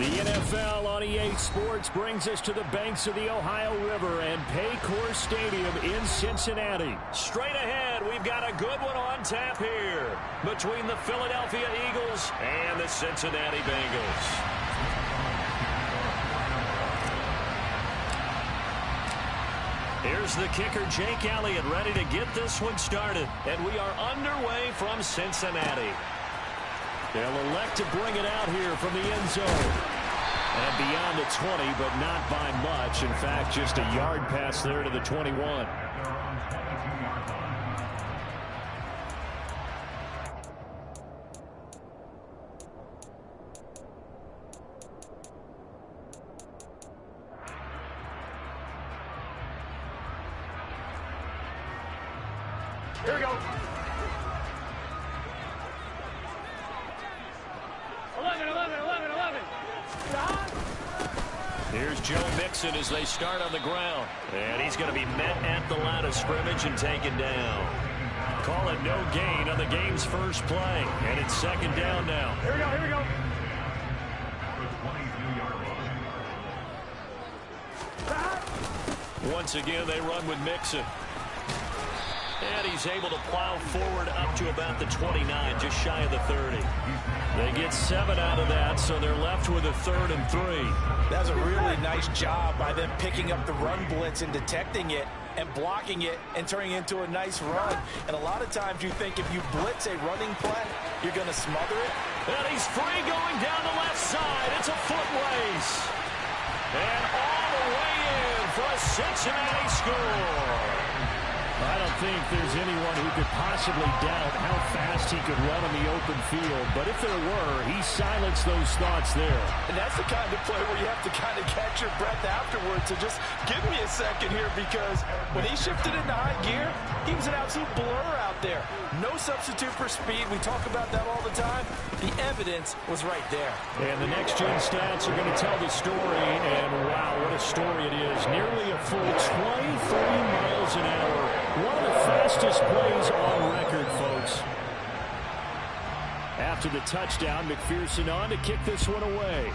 The NFL on EA Sports brings us to the banks of the Ohio River and Paycor Stadium in Cincinnati. Straight ahead, we've got a good one on tap here between the Philadelphia Eagles and the Cincinnati Bengals. Here's the kicker, Jake Elliott, ready to get this one started. And we are underway from Cincinnati. They'll elect to bring it out here from the end zone. And beyond the 20, but not by much. In fact, just a yard pass there to the 21. Here we go. 11. Here's Joe Mixon as they start on the ground. And he's going to be met at the line of scrimmage and taken down. Call it no gain on the game's first play. And it's second down now. Here we go. Once again, they run with Mixon. And he's able to plow forward up to about the 29, just shy of the 30. They get 7 out of that, so they're left with a 3rd and 3. That's a really nice job by them picking up the run blitz and detecting it and blocking it and turning it into a nice run. And a lot of times you think if you blitz a running play, you're going to smother it. And he's free going down the left side. It's a foot race. And all the way in for a Cincinnati score. I don't think there's anyone who could possibly doubt how fast he could run on the open field. But if there were, he silenced those thoughts there. And that's the kind of play where you have to kind of catch your breath afterwards. So just give me a second here, because when he shifted into high gear, he was an absolute blur out there. No substitute for speed. We talk about that all the time. The evidence was right there. And the next-gen stats are going to tell the story. And wow, what a story it is. Nearly a full 23 miles an hour. One of the fastest plays on record, folks. After the touchdown, McPherson on to kick this one away.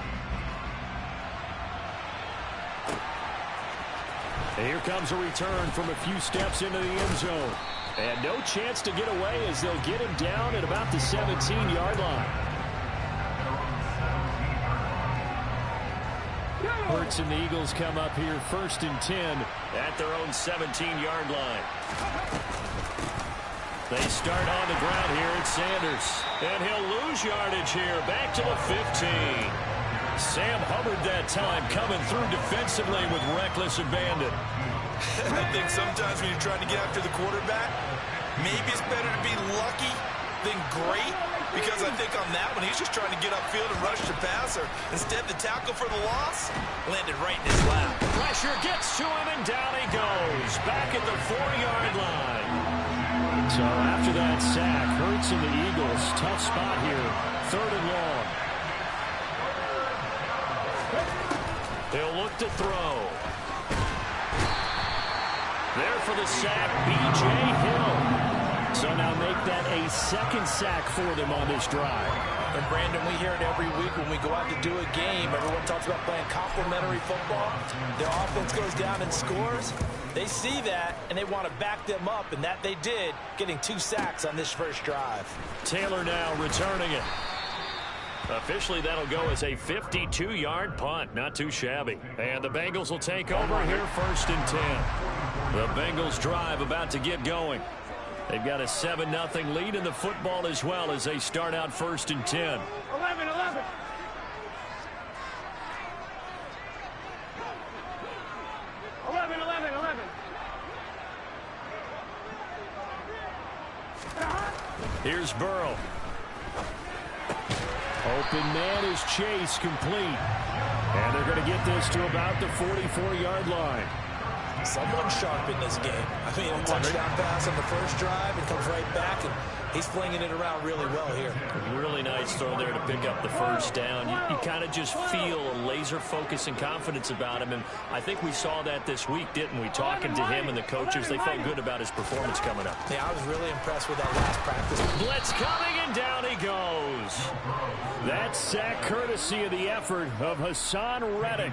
And here comes a return from a few steps into the end zone. And no chance to get away as they'll get him down at about the 17-yard line. Hurts and the Eagles come up here 1st and 10 at their own 17-yard line. They start on the ground here at Sanders. And he'll lose yardage here back to the 15. Sam Hubbard that time coming through defensively with reckless abandon. I think sometimes when you're trying to get after the quarterback, maybe it's better to be lucky than great. Because I think on that one, he's just trying to get upfield and rush the passer. Instead, the tackle for the loss landed right in his lap. Pressure gets to him, and down he goes. Back at the 4-yard line. So after that sack, Hurts and the Eagles, tough spot here. 3rd and long. He'll look to throw. There for the sack, B.J. Hill. So now make that a 2nd sack for them on this drive. And Brandon, we hear it every week when we go out to do a game. Everyone talks about playing complementary football. Their offense goes down and scores. They see that, and they want to back them up, and that they did, getting 2 sacks on this first drive. Taylor now returning it. Officially, that'll go as a 52-yard punt. Not too shabby. And the Bengals will take over here 1st and 10. The Bengals drive about to get going. They've got a 7-0 lead in the football as well as they start out 1st and 10. 11. Here's Burrow. Open man is Chase, complete. And they're going to get this to about the 44-yard line. Someone sharp in this game. I mean, a touchdown pass on the first drive and comes right back, and he's flinging it around really well here. Really nice throw there to pick up the first down. You kind of just feel a laser focus and confidence about him, and I think we saw that this week, didn't we? Talking to him and the coaches, they felt good about his performance coming up. Yeah, I was really impressed with that last practice. Blitz coming, and down he goes. That sack courtesy of the effort of Hassan Reddick.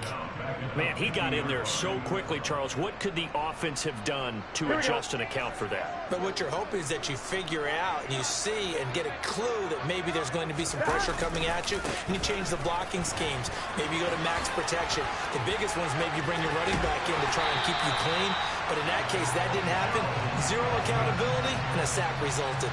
Man, he got in there so quickly, Charles. What could the offense have done to adjust and account for that? But what you're hoping is that you figure out and you see and get a clue that maybe there's going to be some pressure coming at you, and you change the blocking schemes. Maybe you go to max protection. The biggest one is maybe you bring your running back in to try and keep you clean. But in that case, that didn't happen. Zero accountability, and a sack resulted.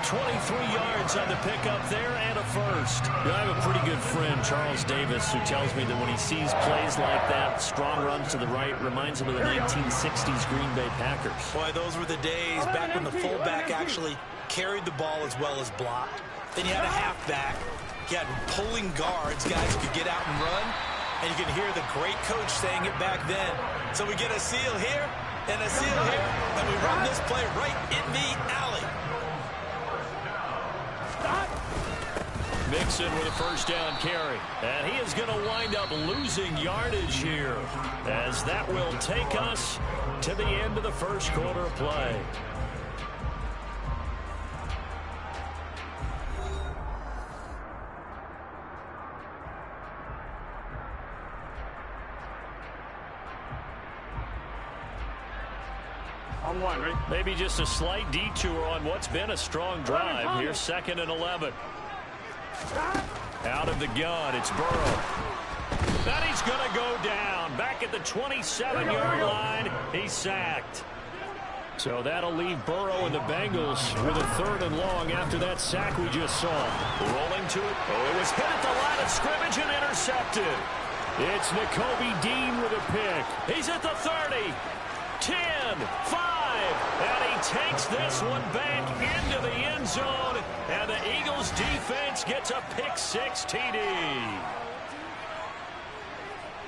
23 yards on the pickup there and a first. I have a pretty good friend, Charles Davis, who tells me that when he sees plays like that, strong runs to the right, reminds him of the 1960s Green Bay Packers. Boy, those were the days back when the fullback actually carried the ball as well as blocked. Then you had a halfback. You had pulling guards, guys who could get out and run. And you can hear the great coach saying it back then. So we get a seal here and a seal here, and we run this play right in the alley. Mixon with a first down carry. And he is going to wind up losing yardage here, as that will take us to the end of the first quarter of play. On one, ready? Maybe just a slight detour on what's been a strong drive. Here's 2nd and 11. Out of the gun, it's Burrow. Then he's going to go down. Back at the 27-yard line, he's sacked. So that'll leave Burrow and the Bengals with a 3rd and long after that sack we just saw. Rolling to it. Oh, it was hit at the line of scrimmage and intercepted. It's Nakobe Dean with a pick. He's at the 30. 10, 5, and he takes this one back into the end zone, and the Eagles defense gets a pick-6 TD.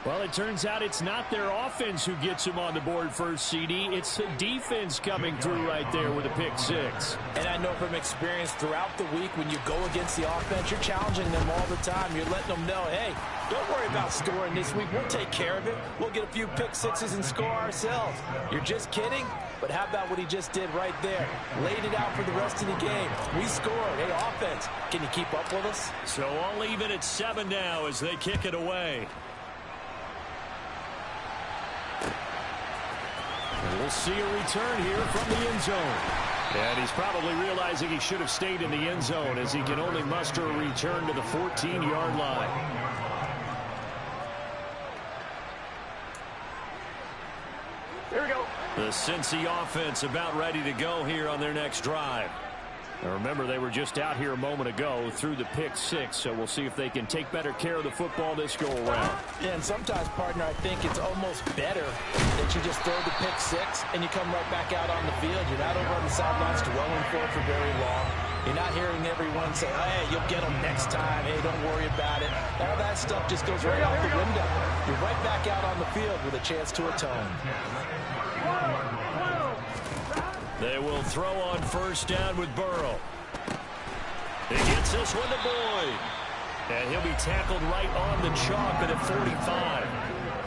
Well, it turns out it's not their offense who gets him on the board first, CD. It's the defense coming through right there with a pick-6. And I know from experience throughout the week when you go against the offense, you're challenging them all the time. You're letting them know, hey, don't worry about scoring this week. We'll take care of it. We'll get a few pick-6s and score ourselves. You're just kidding? But how about what he just did right there? Laid it out for the rest of the game. We scored. Hey, offense, can you keep up with us? So all even at 7 now as they kick it away. And we'll see a return here from the end zone. And he's probably realizing he should have stayed in the end zone as he can only muster a return to the 14-yard line. Here we go. The Cincy offense about ready to go here on their next drive. Now remember, they were just out here a moment ago through the pick-6, so we'll see if they can take better care of the football this go-around. Yeah, and sometimes, partner, I think it's almost better that you just throw the pick-6 and you come right back out on the field. You're not over on the sidelines dwelling for it for very long. You're not hearing everyone say, hey, you'll get them next time. Hey, don't worry about it. All that stuff just goes right out the window. You're right back out on the field with a chance to atone. They will throw on first down with Burrow. He gets this one to Boyd. And he'll be tackled right on the chalk at 45.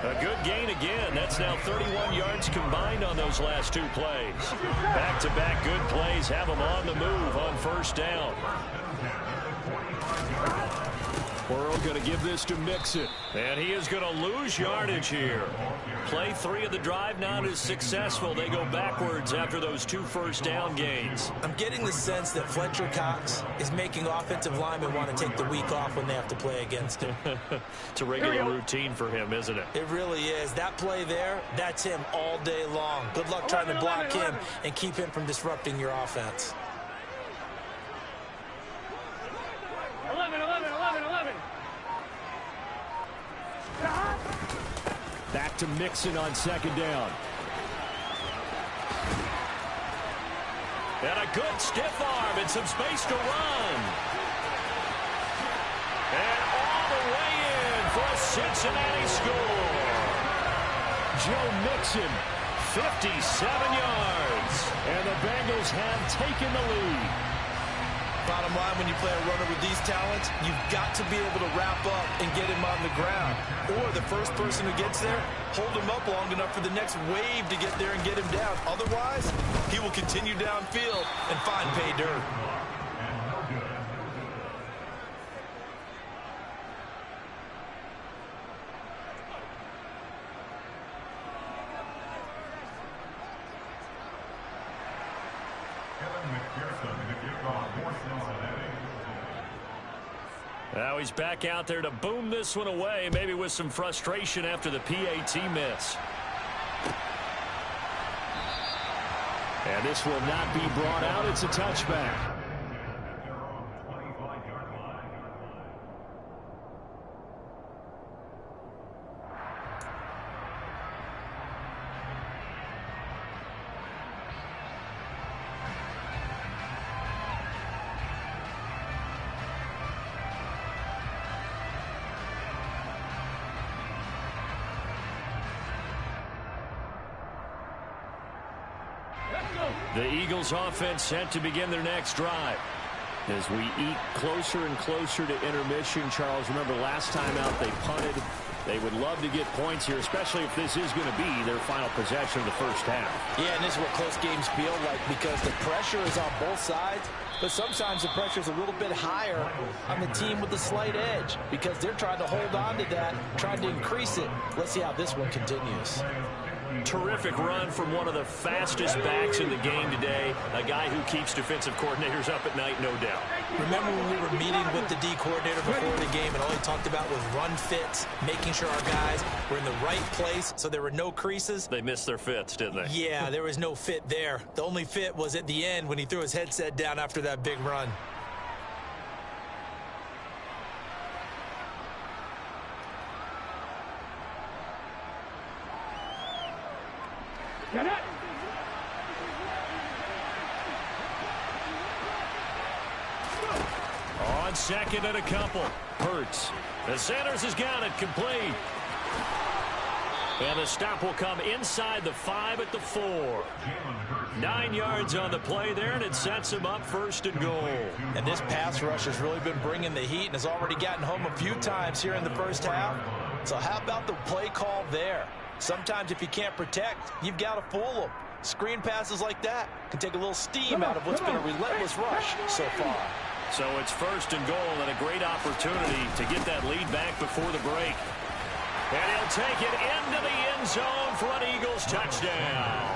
A good gain again. That's now 31 yards combined on those last 2 plays. Back-to-back good plays have them on the move on first down. Burrow going to give this to Mixon. And he is going to lose yardage here. Play 3 of the drive not as successful. They go backwards after those 2 first down gains. I'm getting the sense that Fletcher Cox is making offensive linemen want to take the week off when they have to play against him. It's a regular routine for him, isn't it? It really is. That play there, that's him all day long. Good luck trying to block him and keep him from disrupting your offense. 11. Back to Mixon on second down. And a good stiff arm and some space to run. And all the way in for a Cincinnati score. Joe Mixon, 57 yards. And the Bengals have taken the lead. Bottom line, when you play a runner with these talents, you've got to be able to wrap up and get him on the ground. Or the first person who gets there, hold him up long enough for the next wave to get there and get him down. Otherwise, he will continue downfield and find pay dirt. Now he's back out there to boom this one away, maybe with some frustration after the PAT miss. And this will not be brought out. It's a touchback. The Eagles offense set to begin their next drive. As we eat closer and closer to intermission, Charles, remember last time out they punted. They would love to get points here, especially if this is going to be their final possession of the first half. Yeah, and this is what close games feel like because the pressure is on both sides, but sometimes the pressure is a little bit higher on the team with the slight edge because they're trying to hold on to that, trying to increase it. Let's see how this one continues. Terrific run from one of the fastest backs in the game today. A guy who keeps defensive coordinators up at night, no doubt. Remember when we were meeting with the D coordinator before the game and all he talked about was run fits, making sure our guys were in the right place so there were no creases? They missed their fits, didn't they? Yeah, there was no fit there. The only fit was at the end when he threw his headset down after that big run. Get it! On second and a couple. Hurts. The Sanders has got it complete. And the stop will come inside the 5 at the 4. 9 yards on the play there, and it sets him up first and goal. And this pass rush has really been bringing the heat and has already gotten home a few times here in the first half. So how about the play call there? Sometimes if you can't protect, you've got to fool them. Screen passes like that can take a little steam out of what's been a relentless rush so far. So it's first and goal and a great opportunity to get that lead back before the break. And he'll take it into the end zone for an Eagles touchdown.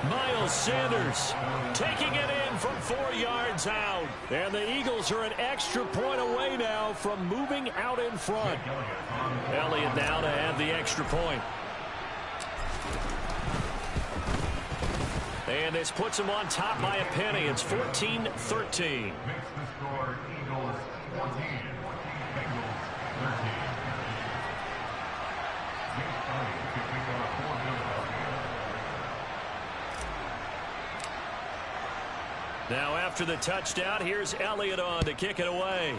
Miles Sanders taking it in from 4 yards out. And the Eagles are an extra point away now from moving out in front. Elliott now to have the extra point. And this puts him on top by a penny. It's 14-13. Now after the touchdown, here's Elliott on to kick it away.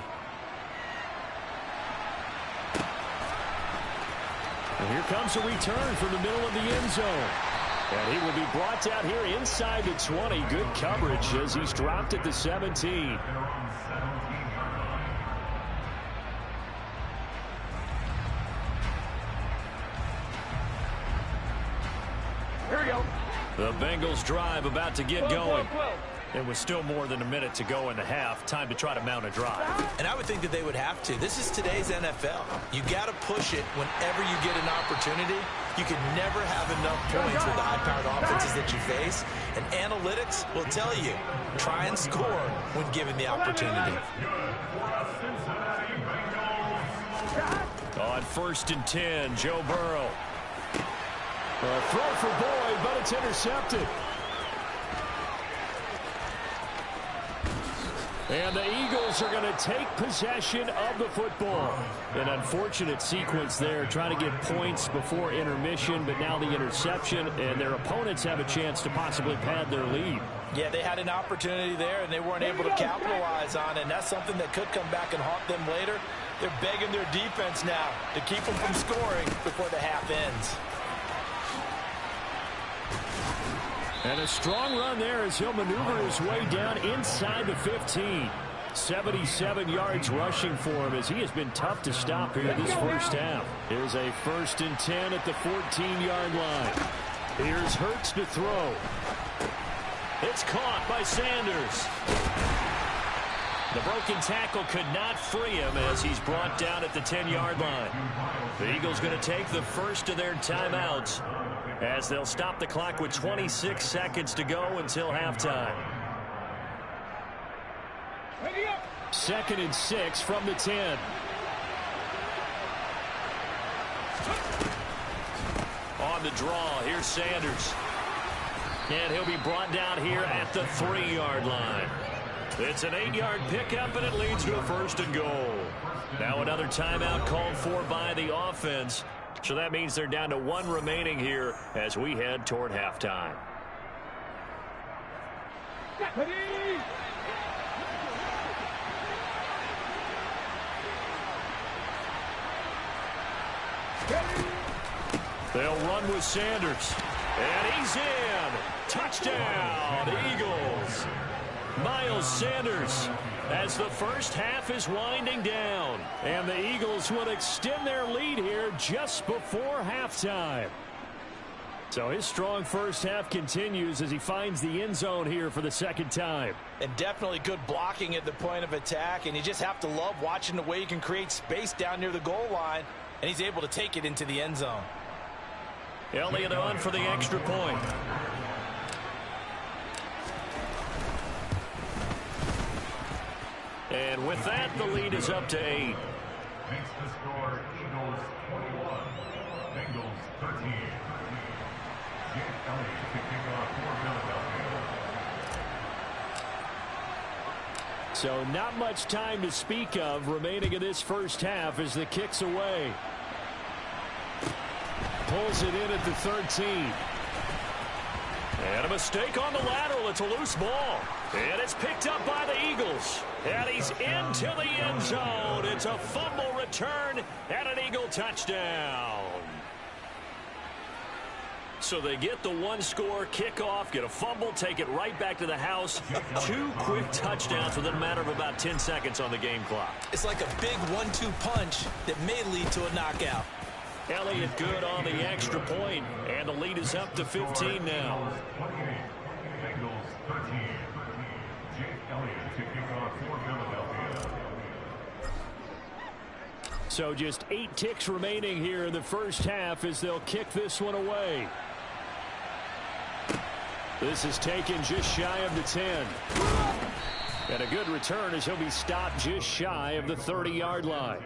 And here comes a return from the middle of the end zone. And he will be brought down here inside the 20. Good coverage as he's dropped at the 17. Here we go. The Bengals drive about to get going. And with still more than a minute to go in the half, time to try to mount a drive. And I would think that they would have to. This is today's NFL. You got to push it whenever you get an opportunity. You can never have enough points with the high-powered offenses that you face. And analytics will tell you, try and score when given the opportunity. On 1st and 10, Joe Burrow. A throw for Boyd, but it's intercepted. And the Eagles are going to take possession of the football. An unfortunate sequence there, trying to get points before intermission, but now the interception, and their opponents have a chance to possibly pad their lead. Yeah, they had an opportunity there, and they weren't able to capitalize on it, and that's something that could come back and haunt them later. They're begging their defense now to keep them from scoring before the half ends. And a strong run there as he'll maneuver his way down inside the 15. 77 yards rushing for him as he has been tough to stop here this first half. Here's a 1st and 10 at the 14-yard line. Here's Hurts to throw. It's caught by Sanders. The broken tackle could not free him as he's brought down at the 10-yard line. The Eagles going to take the first of their timeouts as they'll stop the clock with 26 seconds to go until halftime. 2nd and 6 from the 10. On the draw, here's Sanders. And he'll be brought down here at the 3-yard line. It's an 8-yard pickup, and it leads to a 1st and goal. Now another timeout called for by the offense. So that means they're down to 1 remaining here as we head toward halftime. They'll run with Sanders. And he's in. Touchdown, Eagles. Miles Sanders as the first half is winding down. And the Eagles will extend their lead here just before halftime. So his strong first half continues as he finds the end zone here for the 2nd time. And definitely good blocking at the point of attack. And you just have to love watching the way he can create space down near the goal line. And he's able to take it into the end zone. Elliott on for the extra point. And with that, the lead is up to 8. Makes the score Eagles 21, Bengals 13. Jake Elliott to kick off for Philadelphia. So not much time to speak of remaining in this first half as the kick's away. Pulls it in at the 13. And a mistake on the lateral. It's a loose ball. And it's picked up by the Eagles. And he's into the end zone. It's a fumble return and an Eagle touchdown. So they get the 1-score kickoff, get a fumble, take it right back to the house. 2 quick touchdowns within a matter of about 10 seconds on the game clock. It's like a big 1-2 punch that may lead to a knockout. Elliott good on the extra point, and the lead is up to 15 now. 28, Bengals 13. Jake Elliott to kick off for Philadelphia. So just 8 ticks remaining here in the first half as they'll kick this one away. This is taken just shy of the 10. And a good return as he'll be stopped just shy of the 30-yard line.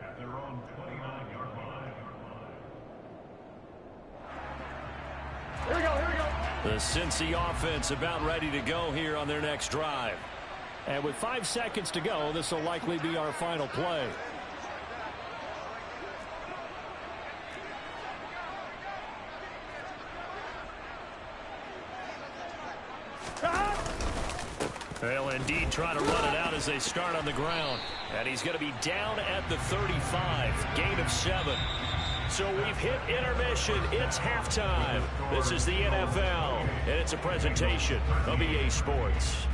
At their own 29-yard line. Here we go, here we go. The Cincy offense about ready to go here on their next drive. And with 5 seconds to go, this will likely be our final play. They'll indeed try to run it out as they start on the ground. And he's going to be down at the 35. Gain of 7. So we've hit intermission. It's halftime. This is the NFL, and it's a presentation of EA Sports.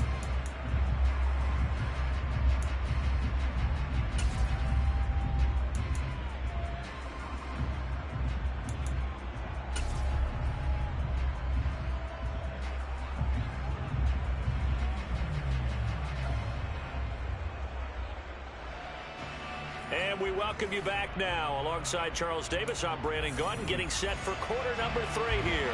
And we welcome you back now. Alongside Charles Davis, I'm Brandon Gunn, getting set for quarter number 3 here.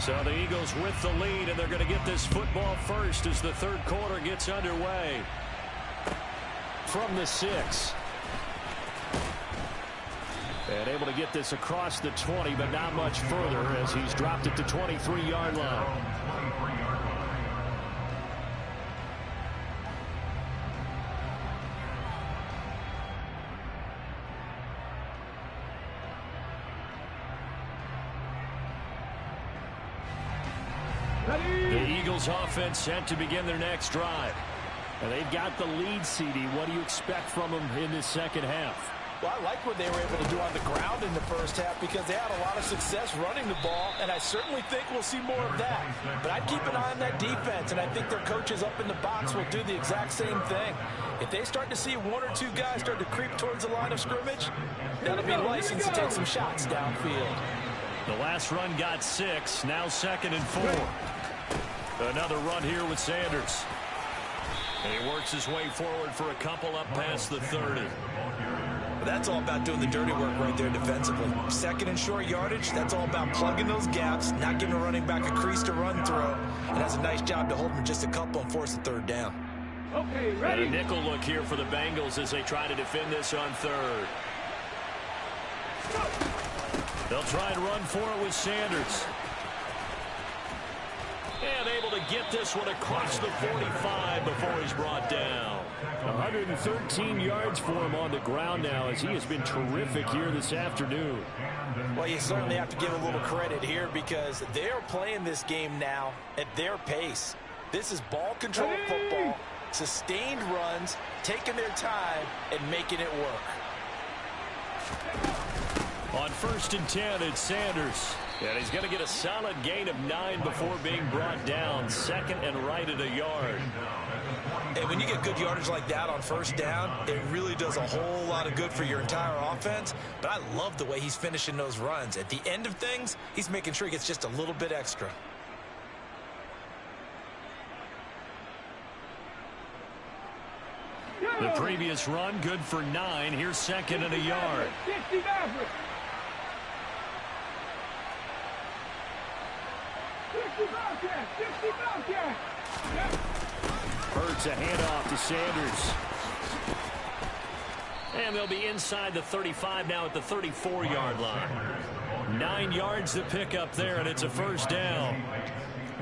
So the Eagles with the lead, and they're going to get this football first as the third quarter gets underway. From the 6. And able to get this across the 20, but not much further as he's dropped it to 23-yard line. The Eagles offense set to begin their next drive. And they've got the lead, CD. What do you expect from them in this second half? Well, I like what they were able to do on the ground in the first half because they had a lot of success running the ball, and I certainly think we'll see more of that. But I'd keep an eye on that defense, and I think their coaches up in the box will do the exact same thing. If they start to see 1 or 2 guys start to creep towards the line of scrimmage, that'll be licensed to take some shots downfield. The last run got 6, now 2nd and 4. Another run here with Sanders. And he works his way forward for a couple up past the 30. That's all about doing the dirty work right there defensively. Second and short yardage, that's all about plugging those gaps, not giving a running back a crease to run through, and has a nice job to hold him just a couple and force a third down. Okay, ready? And a nickel look here for the Bengals as they try to defend this on third. They'll try and run for it with Sanders. And able to get this one across the 45 before he's brought down. 113 yards for him on the ground now as he has been terrific here this afternoon. Well, you certainly have to give a little credit here because they're playing this game now at their pace. This is ball control football, sustained runs, taking their time, and making it work. On 1st and 10, it's Sanders. And he's going to get a solid gain of 9 before being brought down. Second and right at a yard. And when you get good yardage like that on 1st down, it really does a whole lot of good for your entire offense. But I love the way he's finishing those runs. At the end of things, he's making sure he gets just a little bit extra. The previous run, good for 9. Here's second and a yard. 60 Maverick. 60 Bobcat. 60 Bobcat. Hurts a handoff to Sanders. And they'll be inside the 35 now at the 34-yard line. 9 yards to pick up there, and it's a 1st down.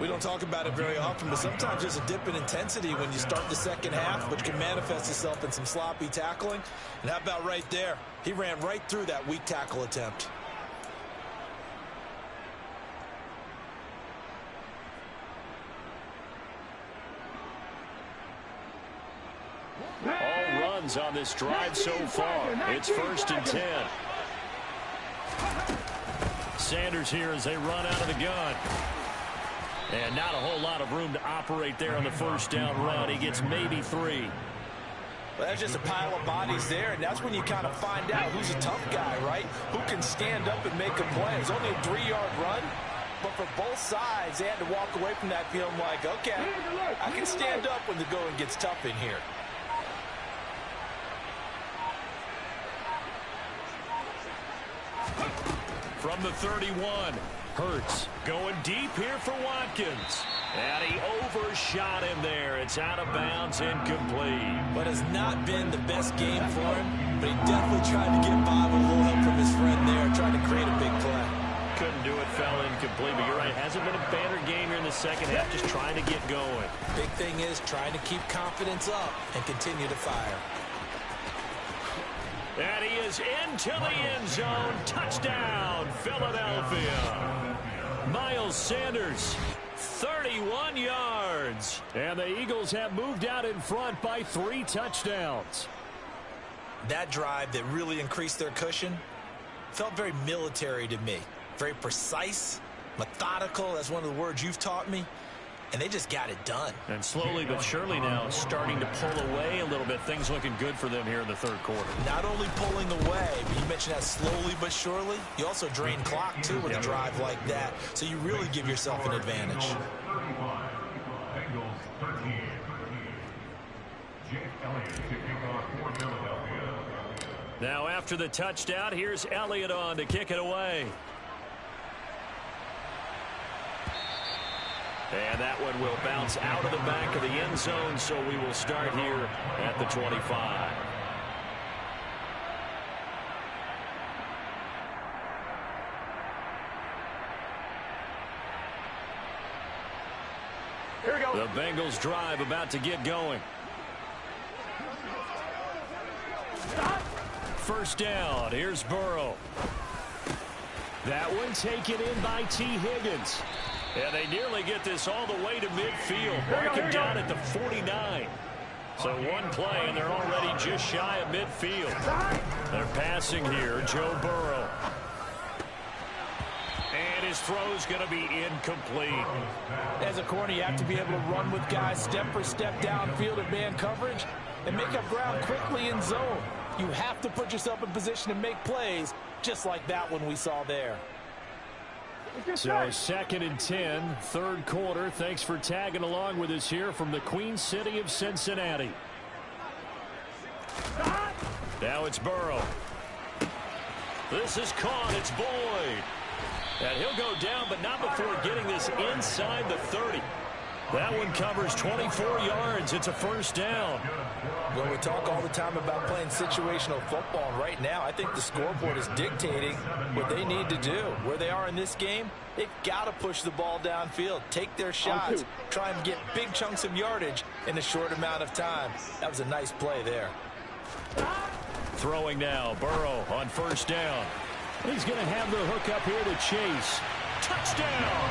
We don't talk about it very often, but sometimes there's a dip in intensity when you start the second half, which can manifest itself in some sloppy tackling. And how about right there? He ran right through that weak tackle attempt. All runs on this drive so far. It's 1st and 10. Sanders here as they run out of the gun. And not a whole lot of room to operate there on the 1st down run. He gets maybe 3. Well, that's just a pile of bodies there, and that's when you kind of find out who's a tough guy, right? Who can stand up and make a play. It's only a 3-yard run, but for both sides, they had to walk away from that feeling like, okay, I can stand up when the going gets tough in here. From the 31, Hurts going deep here for Watkins. And he overshot him there. It's out of bounds, incomplete. But it's not been the best game for him, but he definitely tried to get by with a little help from his friend there, trying to create a big play. Couldn't do it, fell incomplete, but you're right. Hasn't been a banner game here in the second half, just trying to get going. Big thing is trying to keep confidence up and continue to fire. And he is into the end zone. Touchdown, Philadelphia. Miles Sanders, 31 yards. And the Eagles have moved out in front by 3 touchdowns. That drive that really increased their cushion felt very military to me. Very precise, methodical. That's one of the words you've taught me. And they just got it done. And slowly but surely now starting to pull away a little bit. Things looking good for them here in the 3rd quarter. Not only pulling away, but you mentioned that slowly but surely. You also drain clock, too, with a drive like that. So you really give yourself an advantage. 35, Bengals 13. Jake Elliott kicking off for Philadelphia. Now after the touchdown, here's Elliott on to kick it away. And that one will bounce out of the back of the end zone, so we will start here at the 25. Here we go. The Bengals drive about to get going. 1st down. Here's Burrow. That one taken in by T. Higgins. And they nearly get this all the way to midfield. Mark him down at the 49. So one play, and they're already just shy of midfield. They're passing here, Joe Burrow. And his throw's going to be incomplete. As a corner, you have to be able to run with guys step for step downfield in man coverage and make up ground quickly in zone. You have to put yourself in position to make plays, just like that one we saw there. So 2nd and 10, 3rd quarter. Thanks for tagging along with us here from the Queen City of Cincinnati. Now it's Burrow. This is caught. It's Boyd. And he'll go down, but not before getting this inside the 30. That one covers 24 yards. It's a first down. Well, we talk all the time about playing situational football, and right now I think the scoreboard is dictating what they need to do. Where they are in this game, they've got to push the ball downfield, take their shots, try and get big chunks of yardage in a short amount of time. That was a nice play there. Throwing now, Burrow on first down. He's going to have the hook up here to Chase. Touchdown!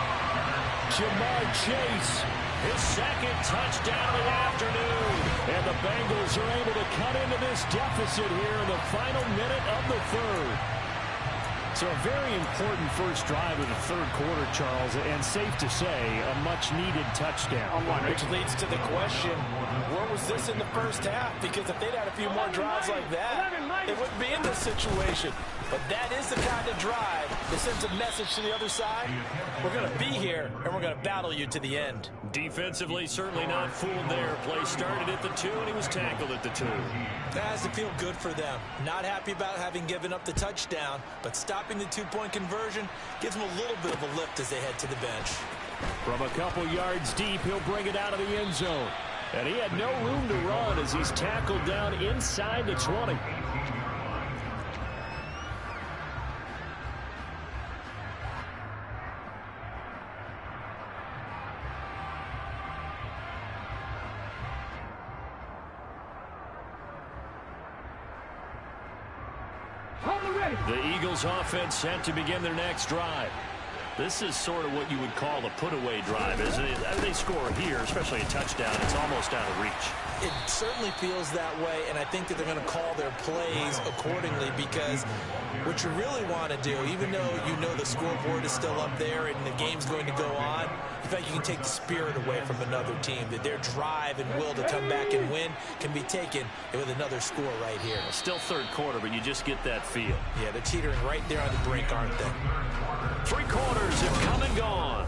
Jamar Chase, his second touchdown of the afternoon. And the Bengals are able to cut into this deficit here in the final minute of the third. So a very important first drive of the third quarter, Charles, and safe to say, a much-needed touchdown. Which leads to the question, where was this in the first half? Because if they'd had a few more drives like that, they wouldn't be in this situation. But that is the kind of drive that sends a message to the other side. We're going to be here, and we're going to battle you to the end. Defensively, certainly not fooled there. Play started at the 2, and he was tackled at the 2. That has to feel good for them. Not happy about having given up the touchdown, but stopping the two-point conversion gives them a little bit of a lift as they head to the bench. From a couple yards deep, he'll bring it out of the end zone. And he had no room to run as he's tackled down inside the 20. The Eagles offense set to begin their next drive. This is sort of what you would call a put-away drive, isn't it? They score here, especially a touchdown. It's almost out of reach. It certainly feels that way, and I think that they're going to call their plays accordingly because what you really want to do, even though you know the scoreboard is still up there and the game's going to go on, in fact, you can take the spirit away from another team, that their drive and will to come back and win can be taken with another score right here. Still third quarter, but you just get that feel. Yeah, they're teetering right there on the brink, aren't they? 3 quarters have come and gone.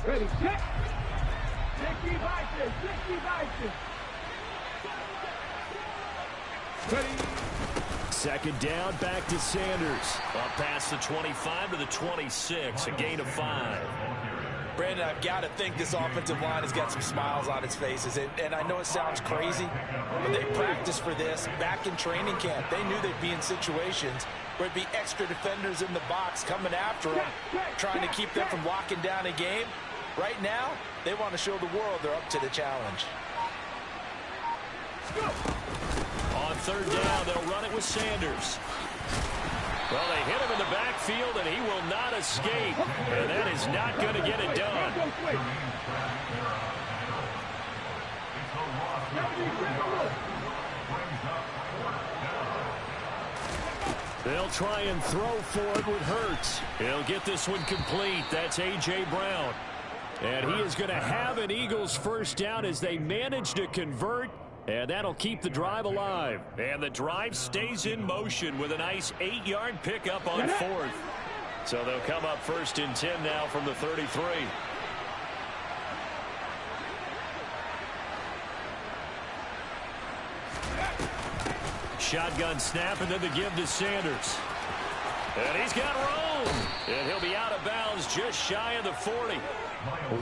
Ready, set. 60 Vikings, 60 Vikings. Ready. Second down, back to Sanders. Up past the 25 to the 26, a gain of 5. Brandon, I've got to think this offensive line has got some smiles on its faces. And I know it sounds crazy, but they practiced for this back in training camp. They knew they'd be in situations where it'd be extra defenders in the box coming after them, trying to keep them from locking down a game. Right now, they want to show the world they're up to the challenge. On third down, they'll run it with Sanders. Well, they hit him in the backfield, and he will not escape. And that is not going to get it done. They'll try and throw for it with Hurts. He'll get this one complete. That's A.J. Brown. And he is going to have an Eagles first down as they manage to convert. And that'll keep the drive alive. And the drive stays in motion with a nice 8-yard pickup on fourth. So they'll come up first and 10 now from the 33. Shotgun snap and then the give to Sanders. And he's got room. And he'll be out of bounds just shy of the 40.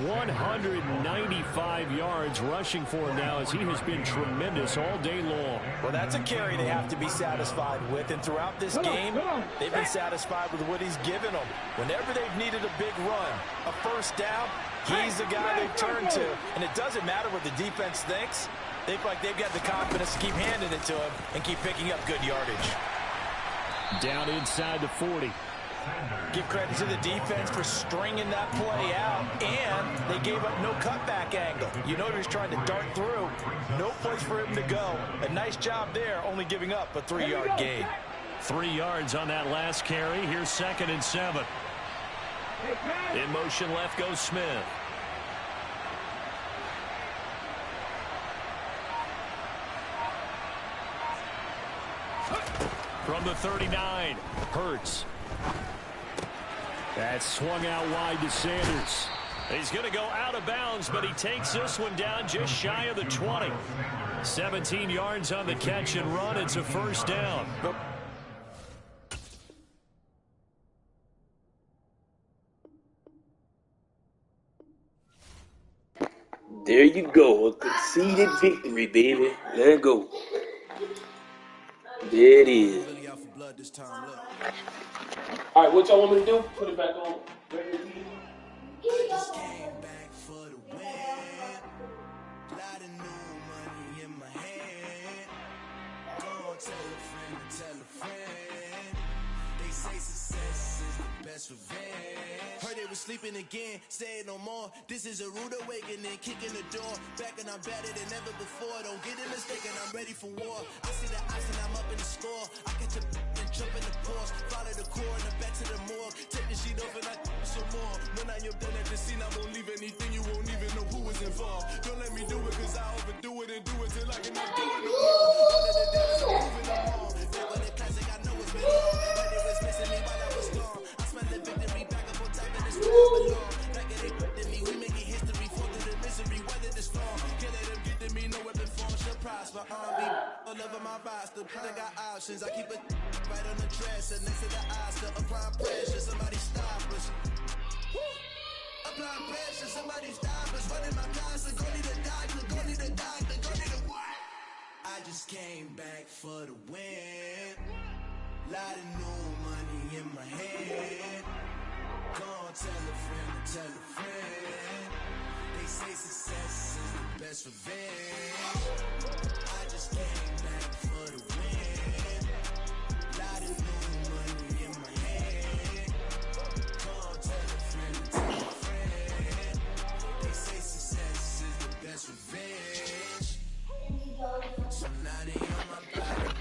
195 yards rushing for him now as he has been tremendous all day long. Well, that's a carry they have to be satisfied with. And throughout this game, they've been satisfied with what he's given them. Whenever they've needed a big run, a first down, he's the guy they've turned to. And it doesn't matter what the defense thinks. They feel like they've got the confidence to keep handing it to him and keep picking up good yardage. Down inside the 40. Give credit to the defense for stringing that play out, and they gave up no cutback angle. You know he was trying to dart through. No place for him to go. A nice job there, only giving up a 3-yard gain. 3 yards on that last carry. Here's 2nd and 7. In motion left goes Smith. From the 39, Hurts. That swung out wide to Sanders. He's going to go out of bounds, but he takes this one down just shy of the 20. 17 yards on the catch and run. It's a first down. There you go, a conceded victory, baby. Let go. There it is. All right, what y'all want me to do? Put it back on. I just came back for the win. Lot of new money in my hand. Go on, tell a friend to tell a friend. They say success is the best revenge. Heard they was sleeping again, say it no more. This is a rude awakening, kicking the door. Back and I'm better than ever before. Don't get it mistaken, I'm ready for war. I see the ice and I'm up in the score. I catch a and jump in the Porsche. Follow the core and the back to the morgue. Take the sheet off and I some more. When I am done at the scene, I won't leave anything. You won't even know who was involved. Don't let me do it, cause I overdo it and do it till I cannot do it no more. All of the days I'm moving them all. Back with the classic, I know it's been long. But it was missing me while I was gone. I smell the victory back up on time and it's where I belong. Back at it to me, we making history. Fall through the misery, weather the storm. Can't let them get to me, no weapon form should prosper. R&B, all over my roster. I got options, I keep it right on the dresser. Next to the Oscar, applying pressure. Somebody stop us. Applying pressure, somebody stop us. Running my closet, go need a doctor, go need a doctor, go need a what? I just came back for the win. Lot of new money in my hand. Go on, tell a friend to tell a friend. They say success is the best revenge. I just came back for the win. Lot of new money in my hand. Go on, tell a friend to tell a friend. They say success is the best revenge. So now they on my body.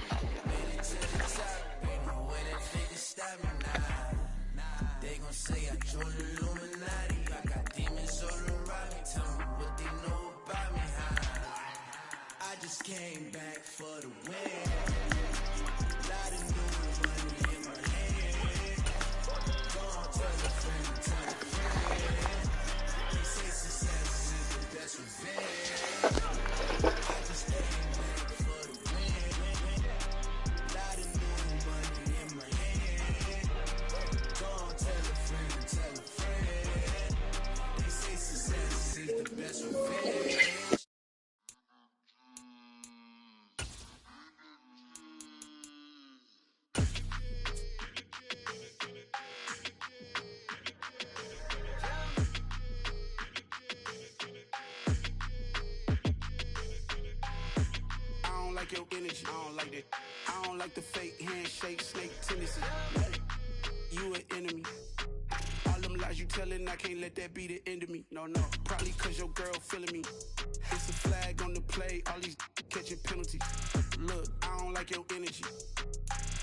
Made it to the top. Ain't no way that they can stop me now. They gon' say I joined the Illuminati. I got demons all around me. Tell me what they know about me. I just came back for the win. Lot of new money in my hand. Go on, tell a friend, tell a friend. They say success is the best revenge. I just came back for the win. Lot of new money in my hand. Go on, tell a friend, tell a friend. They say success is the best revenge. I don't like your energy. I don't like that. I don't like the fake handshake, snake tendency. You an enemy. All them lies you telling, I can't let that be the end of me. No, probably cause your girl feeling me. It's a flag on the play, all these catching penalties. Look, I don't like your energy.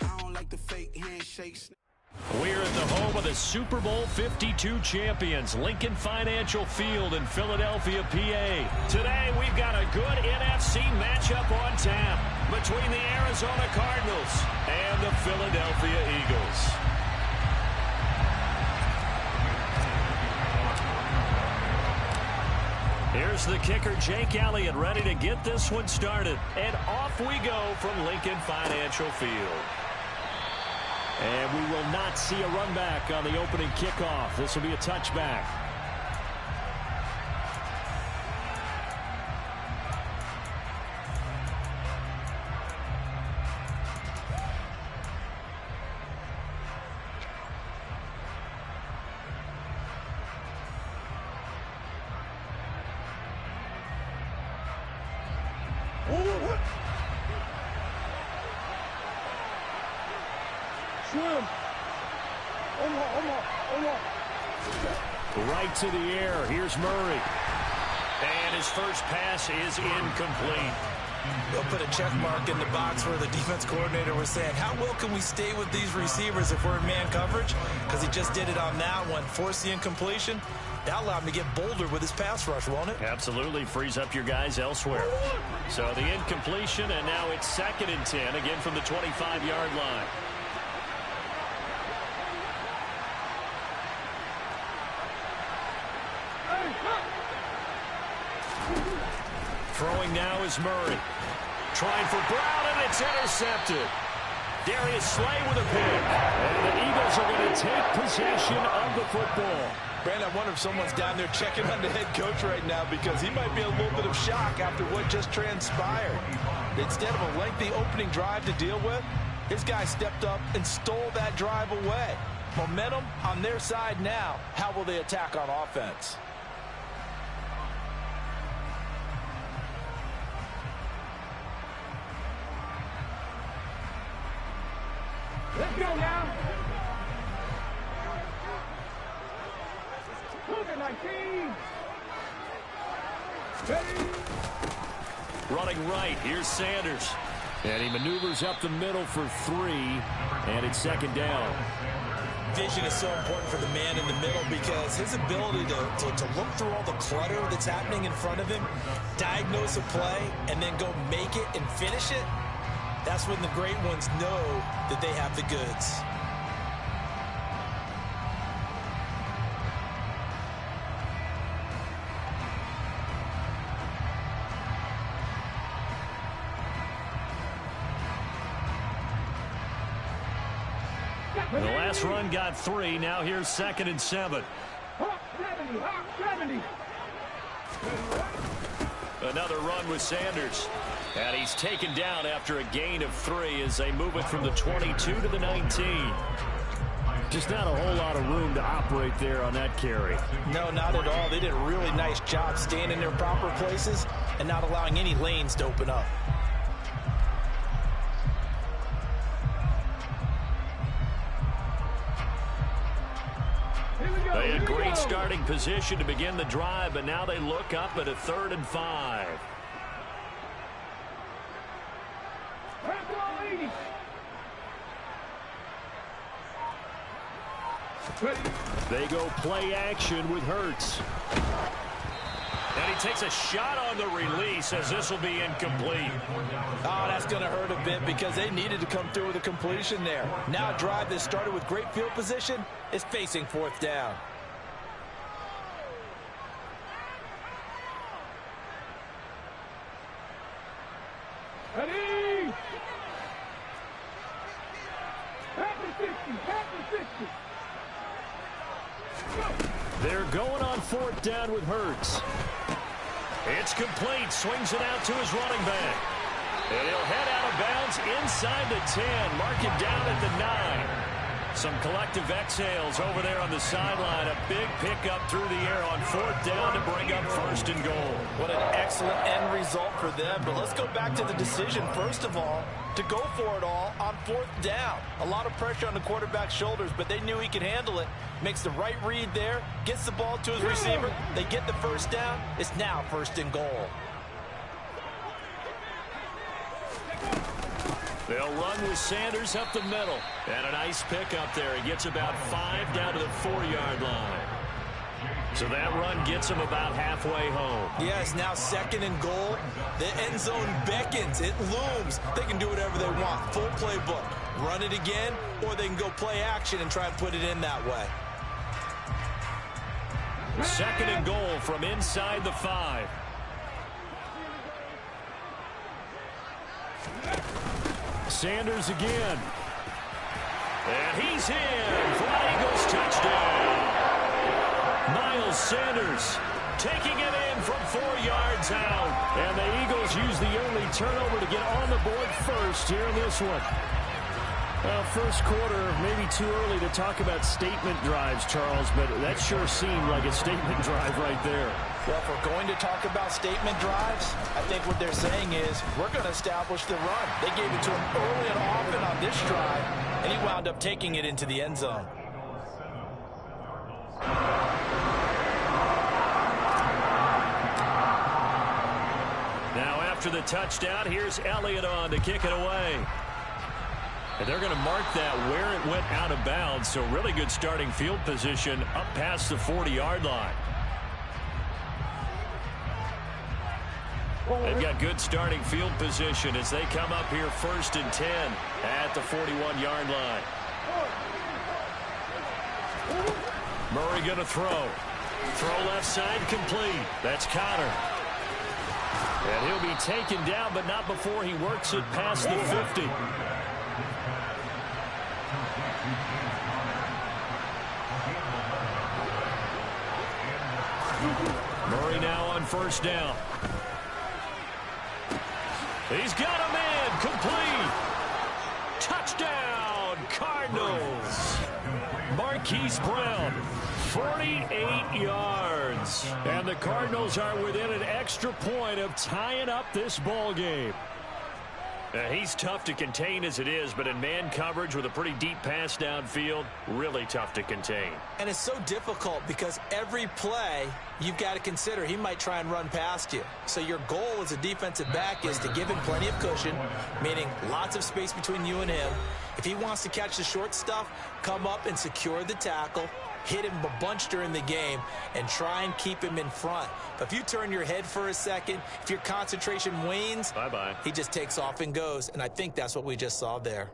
I don't like the fake handshakes. We're at the home of the Super Bowl 52 champions, Lincoln Financial Field in Philadelphia, PA. Today, we've got a good NFC matchup on tap between the Arizona Cardinals and the Philadelphia Eagles. Here's the kicker, Jake Elliott, ready to get this one started. And off we go from Lincoln Financial Field. And we will not see a run back on the opening kickoff. This will be a touchback. Right to the air. Here's Murray. And his first pass is incomplete. They'll put a check mark in the box where the defense coordinator was saying, how well can we stay with these receivers if we're in man coverage? Because he just did it on that one, forced the incompletion. That'll allow him to get bolder with his pass rush, won't it? Absolutely. Frees up your guys elsewhere. So the incompletion, and now it's 2nd and 10, again from the 25-yard line. Throwing now is Murray. Trying for Brown, and it's intercepted. Darius Slay with a pick. And the Eagles are going to take possession of the football. Brandon, I wonder if someone's down there checking on the head coach right now because he might be in a little bit of shock after what just transpired. Instead of a lengthy opening drive to deal with, his guy stepped up and stole that drive away. Momentum on their side now. How will they attack on offense? Let's go now. Look at 19. Ready. Running right, here's Sanders. And he maneuvers up the middle for 3, and it's 2nd down. Vision is so important for the man in the middle because his ability to look through all the clutter that's happening in front of him, diagnose a play, and then go make it and finish it, that's when the great ones know that they have the goods. The last run got 3. Now here's 2nd and 7. Hawk 70, Hawk 70. Another run with Sanders. And he's taken down after a gain of 3 as they move it from the 22 to the 19. Just not a whole lot of room to operate there on that carry. No, not at all. They did a really nice job staying in their proper places and not allowing any lanes to open up. They had great starting position to begin the drive, but now they look up at a 3rd and 5. They go play action with Hurts. And he takes a shot on the release as this will be incomplete. Oh, that's going to hurt a bit because they needed to come through with a completion there. Now a drive that started with great field position is facing 4th down. Ready. Back to 60, back to 60. They're going on 4th down with Hurts. It's complete. Swings it out to his running back. And he'll head out of bounds inside the 10. Mark it down at the 9. Some collective exhales over there on the sideline. A big pickup through the air on 4th down to bring up 1st and goal. What an excellent end result for them. But let's go back to the decision, first of all, to go for it all on 4th down. A lot of pressure on the quarterback's shoulders, but they knew he could handle it. Makes the right read there, gets the ball to his receiver. They get the 1st down. It's now 1st and goal. They'll run with Sanders up the middle. And a nice pickup there. He gets about 5 down to the 4-yard line. So that run gets him about halfway home. Yes, now 2nd and goal. The end zone beckons. It looms. They can do whatever they want. Full playbook. Run it again, or they can go play action and try and put it in that way. 2nd and goal from inside the 5. Sanders again. And he's in for an Eagles touchdown. Miles Sanders taking it in from 4 yards out. And the Eagles use the only turnover to get on the board first here in this one. Well, first quarter, maybe too early to talk about statement drives, Charles, but that sure seemed like a statement drive right there. Well, if we're going to talk about statement drives, I think what they're saying is we're going to establish the run. They gave it to him early and often on this drive, and he wound up taking it into the end zone. Now after the touchdown, here's Elliott on to kick it away. And they're going to mark that where it went out of bounds, so really good starting field position up past the 40-yard line. They've got good starting field position as they come up here 1st and 10 at the 41-yard line. Murray going to throw. Throw left side complete. That's Connor. And he'll be taken down, but not before he works it past the 50. Murray now on 1st down. He's got him in. Complete. Touchdown, Cardinals. Marquise Brown, 48 yards. And the Cardinals are within an extra point of tying up this ball game. He's tough to contain as it is, but in man coverage with a pretty deep pass downfield, really tough to contain. And it's so difficult because every play you've got to consider he might try and run past you. So your goal as a defensive back is to give him plenty of cushion, meaning lots of space between you and him. If he wants to catch the short stuff, come up and secure the tackle, hit him a bunch during the game, and try and keep him in front. But if you turn your head for a second, if your concentration wanes, bye-bye. He just takes off and goes. And I think that's what we just saw there.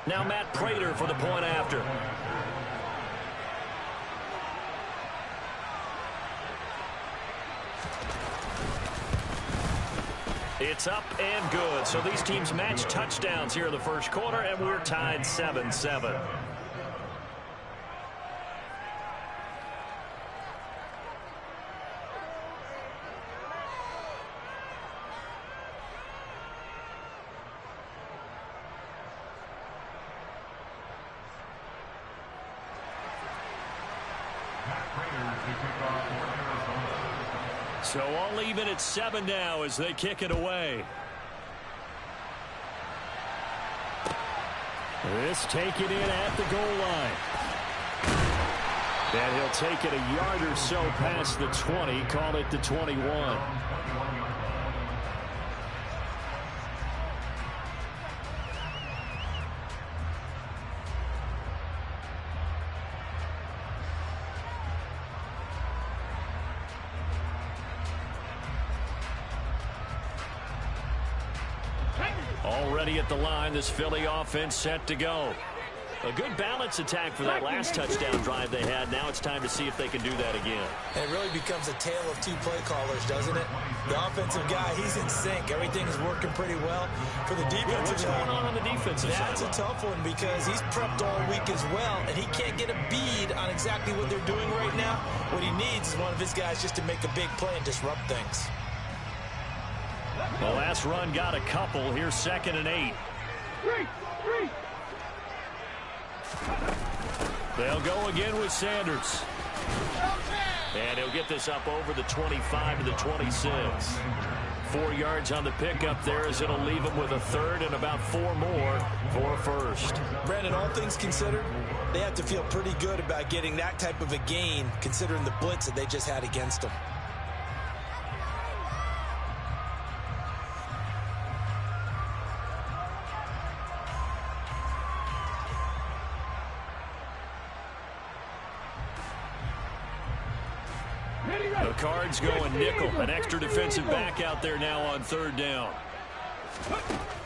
Now Matt Prater for the point after. It's up and good. So these teams match touchdowns here in the first quarter, and we're tied 7-7. So all even at 7 now as they kick it away. This taken in at the goal line. And he'll take it a yard or so past the 20, call it the 21. Already at the line, this Philly offense set to go. A good balance attack for that last touchdown drive they had. Now it's time to see if they can do that again. And it really becomes a tale of two play callers, doesn't it? The offensive guy, he's in sync. Everything's working pretty well. For the defensive guy, what's going on the defensive side? That's a tough one because he's prepped all week as well, and he can't get a bead on exactly what they're doing right now. What he needs is one of his guys just to make a big play and disrupt things. The last run got a couple. Here's 2nd and 8. They'll go again with Sanders. And he'll get this up over the 25 to the 26. 4 yards on the pickup there as it'll leave him with a third and about 4 more for a first. Brandon, all things considered, they have to feel pretty good about getting that type of a gain considering the blitz that they just had against them. The Cards going nickel. An extra defensive back out there now on 3rd down.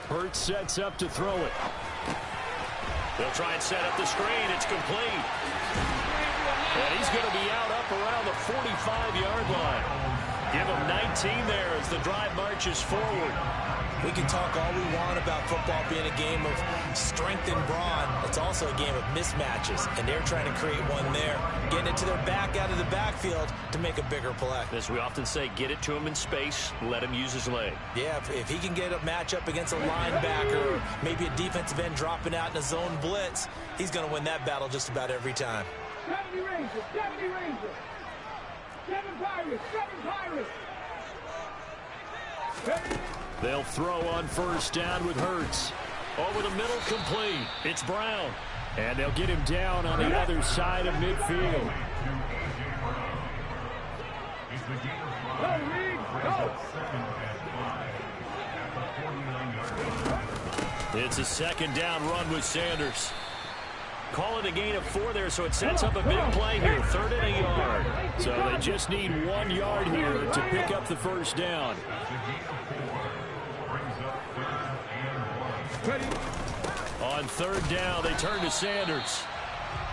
Hurts sets up to throw it. They'll try and set up the screen. It's complete. And he's going to be out up around the 45-yard line. Give him 19 there as the drive marches forward. We can talk all we want about football being a game of strength and brawn. It's also a game of mismatches, and they're trying to create one there, getting it to their back out of the backfield to make a bigger play. As we often say, get it to him in space, let him use his leg. Yeah, if he can get a matchup against a linebacker or maybe a defensive end dropping out in a zone blitz, he's going to win that battle just about every time. 70 Rangers, 70 Rangers. 7 Pirates, 7 Pirates. They'll throw on 1st down with Hurts. Over the middle, complete. It's Brown. And they'll get him down on the other side of midfield. It's a second down run with Sanders. Call it a gain of 4 there, so it sets up a big play here. 3rd and a yard. So they just need 1 yard here to pick up the first down. On 3rd down, they turn to Sanders.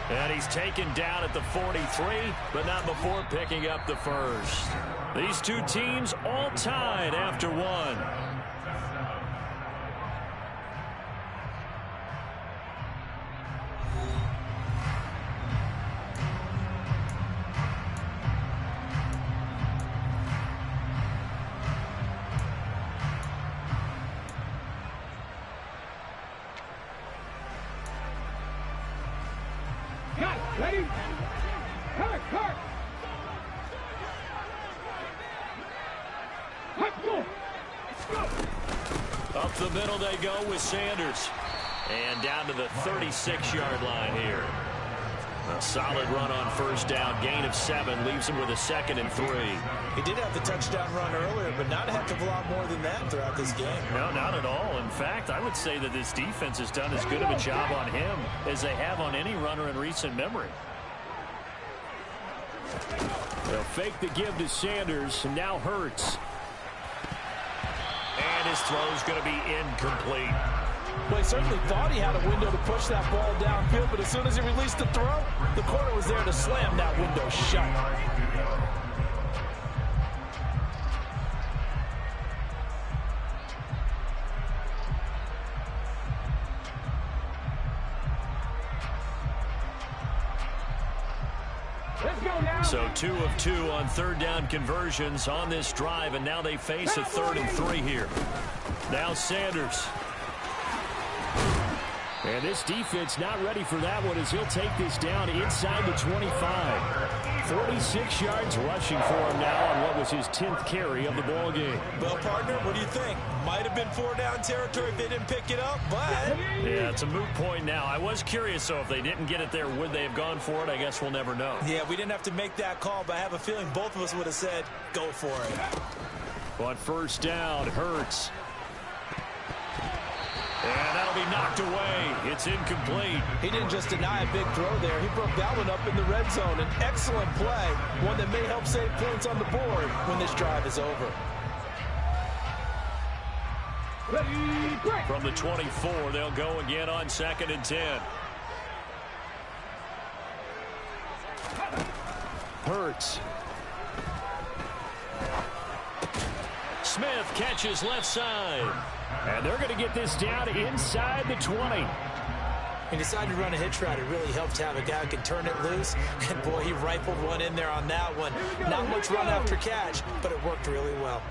And he's taken down at the 43, but not before picking up the first. These two teams all tied after 1. Ready? Hurt. Up the middle they go with Sanders. And down to the 36-yard line here. A solid run on first down. Gain of 7 leaves him with a 2nd and 3. He did have the touchdown run earlier, but not a heck of a lot more than that throughout this game. No, not at all. In fact, I would say that this defense has done as good of a job on him as they have on any runner in recent memory. They'll fake the give to Sanders, and now Hurts. And his throw's going to be incomplete. Well, he certainly thought he had a window to push that ball downfield, but as soon as he released the throw, the corner was there to slam that window shut. So 2 of 2 on 3rd down conversions on this drive, and now they face a 3rd and 3 here. Now Sanders. And this defense not ready for that one as he'll take this down inside the 25. 46 yards rushing for him now on what was his 10th carry of the ball game. Well, partner, what do you think? Might have been 4-down territory if they didn't pick it up, but... Yeah, it's a moot point now. I was curious, so if they didn't get it there, would they have gone for it? I guess we'll never know. Yeah, we didn't have to make that call, but I have a feeling both of us would have said, go for it. On first down, Hurts. And that'll be knocked away. It's incomplete. He didn't just deny a big throw there. He broke that one up in the red zone. An excellent play, one that may help save points on the board when this drive is over. From the 24, they'll go again on 2nd and 10. Hurts. Smith catches left side. And they're going to get this down inside the 20. He decided to run a hitch route. It really helped to have a guy who can turn it loose. And, boy, he rifled one in there on that one. Not much run after catch, but it worked really well.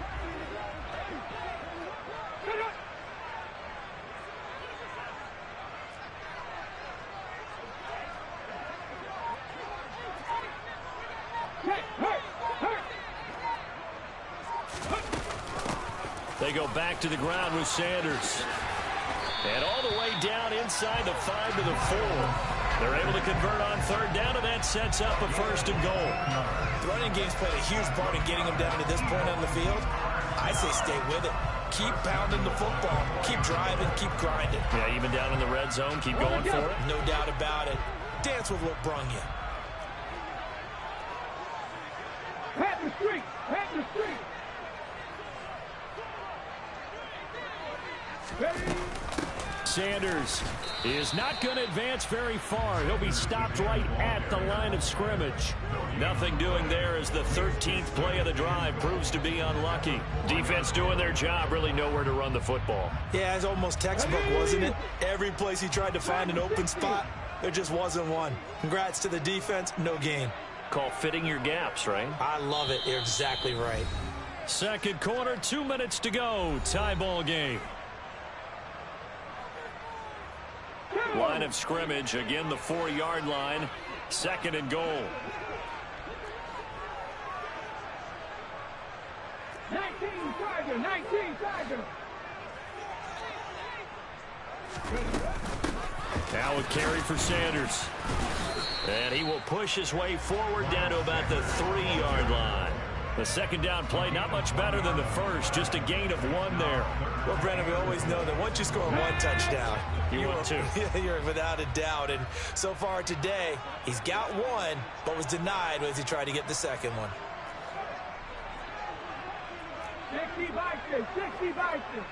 They go back to the ground with Sanders. And all the way down inside the 5 to the 4. They're able to convert on 3rd down, and that sets up a 1st and goal. The running game's played a huge part in getting them down to this point on the field. I say stay with it. Keep pounding the football. Keep driving. Keep grinding. Yeah, even down in the red zone, keep going for it. No doubt about it. Dance with what brung you. Pat the street. Pat the street. Sanders is not going to advance very far. He'll be stopped right at the line of scrimmage. Nothing doing there as the 13th play of the drive proves to be unlucky. Defense doing their job, really nowhere to run the football. Yeah, it's almost textbook, wasn't it? Every place he tried to find an open spot, there just wasn't one. Congrats to the defense, no gain. Call fitting your gaps, right? I love it. You're exactly right. Second quarter, 2 minutes to go. Tie ball game. Line of scrimmage, again the 4-yard line. 2nd and goal. 19 Tiger. Now a carry for Sanders. And he will push his way forward down to about the 3-yard line. The second down play, not much better than the first, just a gain of 1 there. Well, Brandon, we always know that once you score 1 touchdown, you want 2. You're without a doubt. And so far today, he's got 1, but was denied as he tried to get the second one. 60 Vikings, 60 Vikings.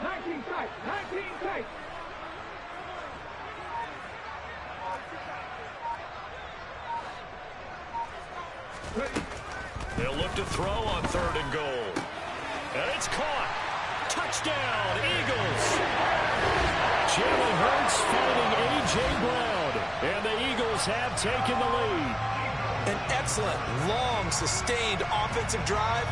19 tight, 19 tight. They'll look to throw on 3rd and goal. And it's caught. Touchdown, Eagles. Jalen Hurts finding A.J. Brown. And the Eagles have taken the lead. An excellent, long, sustained offensive drive.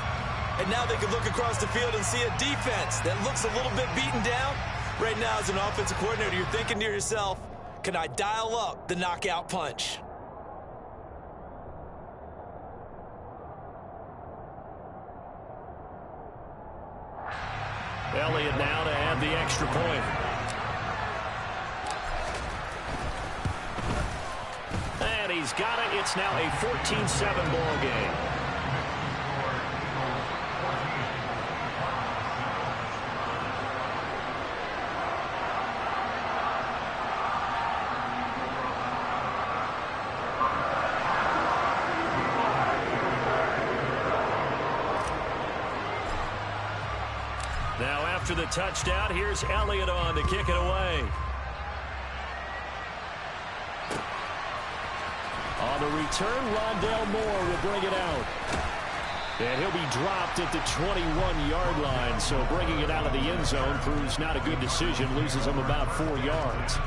And now they can look across the field and see a defense that looks a little bit beaten down. Right now, as an offensive coordinator, you're thinking to yourself, can I dial up the knockout punch? Elliott now to add the extra point. And he's got it. It's now a 14-7 ball game. Now after the touchdown, here's Elliott on to kick it away. On the return, Rondale Moore will bring it out. And he'll be dropped at the 21-yard line, so bringing it out of the end zone proves not a good decision, loses him about 4 yards.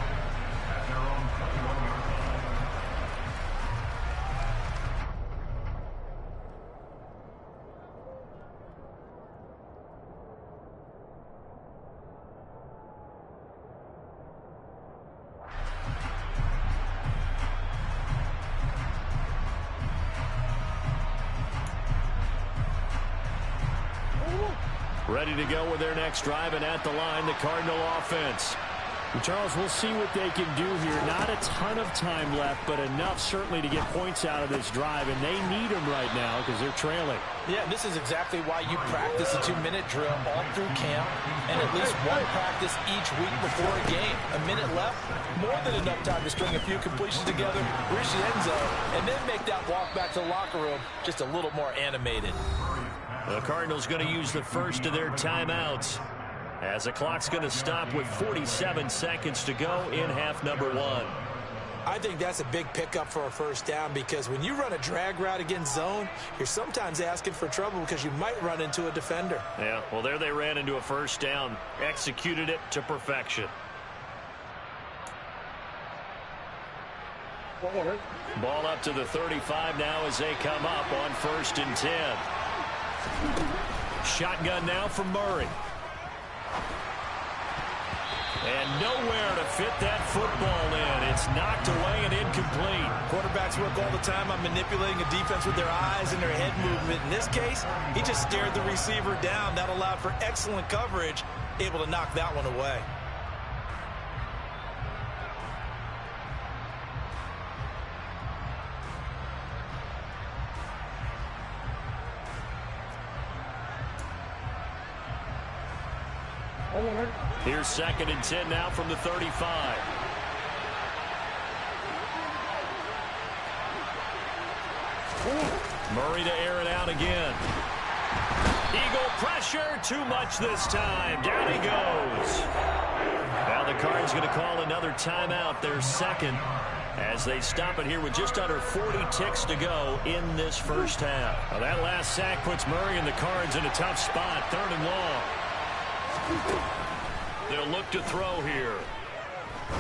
Ready to go with their next drive, and at the line, the Cardinal offense. Charles, we'll see what they can do here. Not a ton of time left, but enough certainly to get points out of this drive, and they need them right now because they're trailing. Yeah, this is exactly why you practice a 2-minute drill all through camp and at least one practice each week before a game. A minute left, more than enough time to string a few completions together, reach the end zone, and then make that walk back to the locker room just a little more animated. The Cardinals going to use the first of their timeouts as the clock's going to stop with 47 seconds to go in half number 1. I think that's a big pickup for a first down because when you run a drag route against zone, you're sometimes asking for trouble because you might run into a defender. Yeah, well, there they ran into a first down, executed it to perfection. Ball up to the 35 now as they come up on 1st and 10. Shotgun now from Murray. And nowhere to fit that football in. It's knocked away and incomplete. Quarterbacks work all the time on manipulating a defense with their eyes and their head movement. In this case, he just stared the receiver down. That allowed for excellent coverage, able to knock that one away. Here's 2nd and 10 now from the 35. Murray to air it out again. Eagle pressure, too much this time. Down he goes. Now the Cards going to call another timeout, their second, as they stop it here with just under 40 ticks to go in this first half. Now that last sack puts Murray and the Cards in a tough spot, 3rd and long. They'll look to throw here.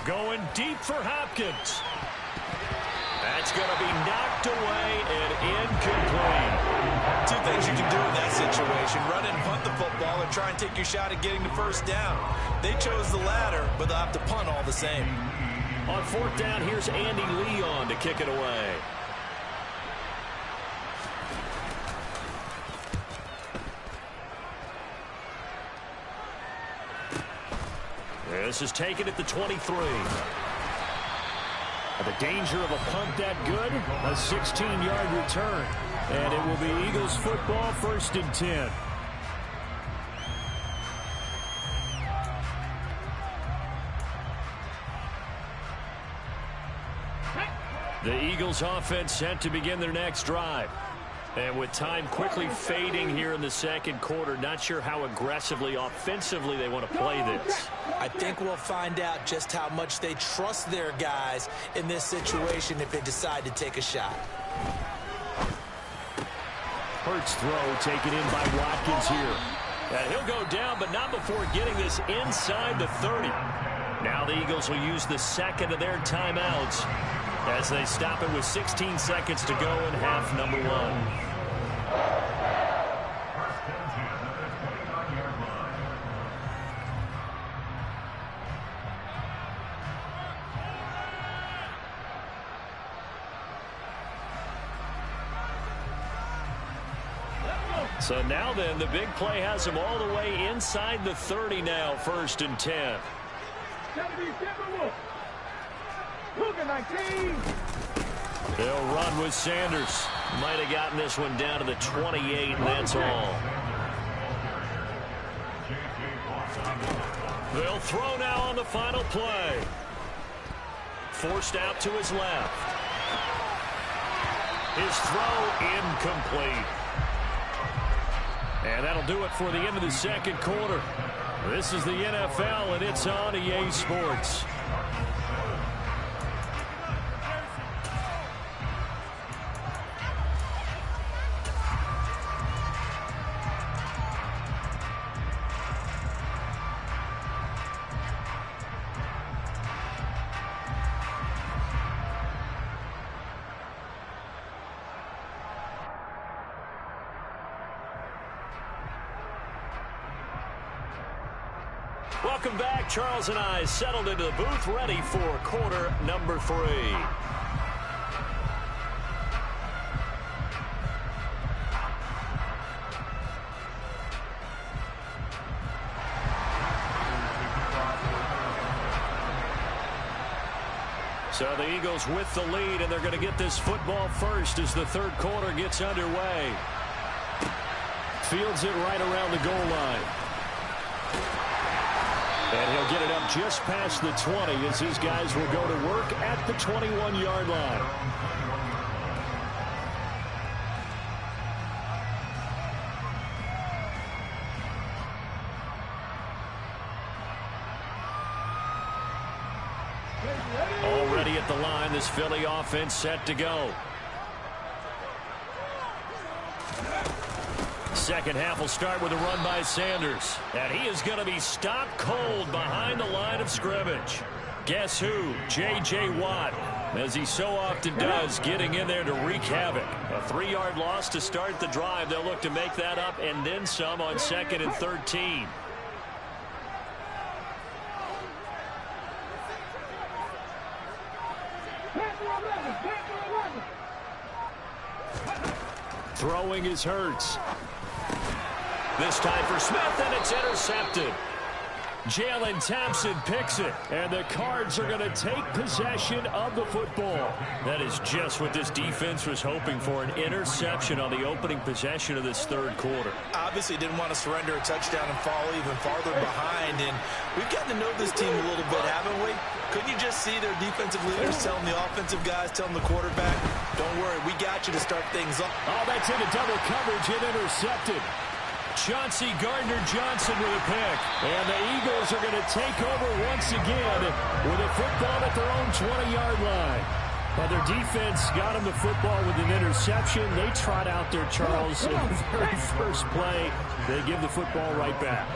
Going deep for Hopkins. That's going to be knocked away and incomplete. 2 things you can do in that situation. Run and punt the football or try and take your shot at getting the first down. They chose the latter, but they'll have to punt all the same. On 4th down, here's Andy Leon to kick it away. This is taken at the 23. The danger of a punt that good, a 16-yard return. And it will be Eagles football, 1st and 10. The Eagles offense set to begin their next drive. And with time quickly fading here in the second quarter, not sure how aggressively, offensively they want to play this. I think we'll find out just how much they trust their guys in this situation if they decide to take a shot. Hurts throw taken in by Watkins here. And he'll go down, but not before getting this inside the 30. Now the Eagles will use the second of their timeouts as they stop it with 16 seconds to go in half number 1. So now then, the big play has him all the way inside the 30 now, 1st and 10. They'll run with Sanders. Might have gotten this one down to the 28, and that's all. They'll throw now on the final play. Forced out to his left. His throw incomplete. And that'll do it for the end of the second quarter. This is the NFL, and it's on EA Sports. Welcome back. Charles and I settled into the booth, ready for quarter number 3. So the Eagles with the lead, and they're going to get this football first as the third quarter gets underway. Fields it right around the goal line. And he'll get it up just past the 20 as his guys will go to work at the 21-yard line. Already at the line, this Philly offense set to go. Second half will start with a run by Sanders. And he is going to be stopped cold behind the line of scrimmage. Guess who? J.J. Watt, as he so often does, getting in there to wreak havoc. A 3-yard loss to start the drive. They'll look to make that up and then some on 2nd and 13. Throwing is Hurts. This time for Smith, and it's intercepted. Jalen Thompson picks it, and the Cards are going to take possession of the football. That is just what this defense was hoping for, an interception on the opening possession of this third quarter. Obviously didn't want to surrender a touchdown and fall even farther behind, and we've gotten to know this team a little bit, haven't we? Couldn't you just see their defensive leaders telling the offensive guys, telling the quarterback, don't worry, we got you to start things off. Oh, that's into double coverage and intercepted. Chauncey Gardner-Johnson with a pick. And the Eagles are going to take over once again with a football at their own 20-yard line. But their defense got them the football with an interception. They trot out there, Charles, in the very first play. They give the football right back.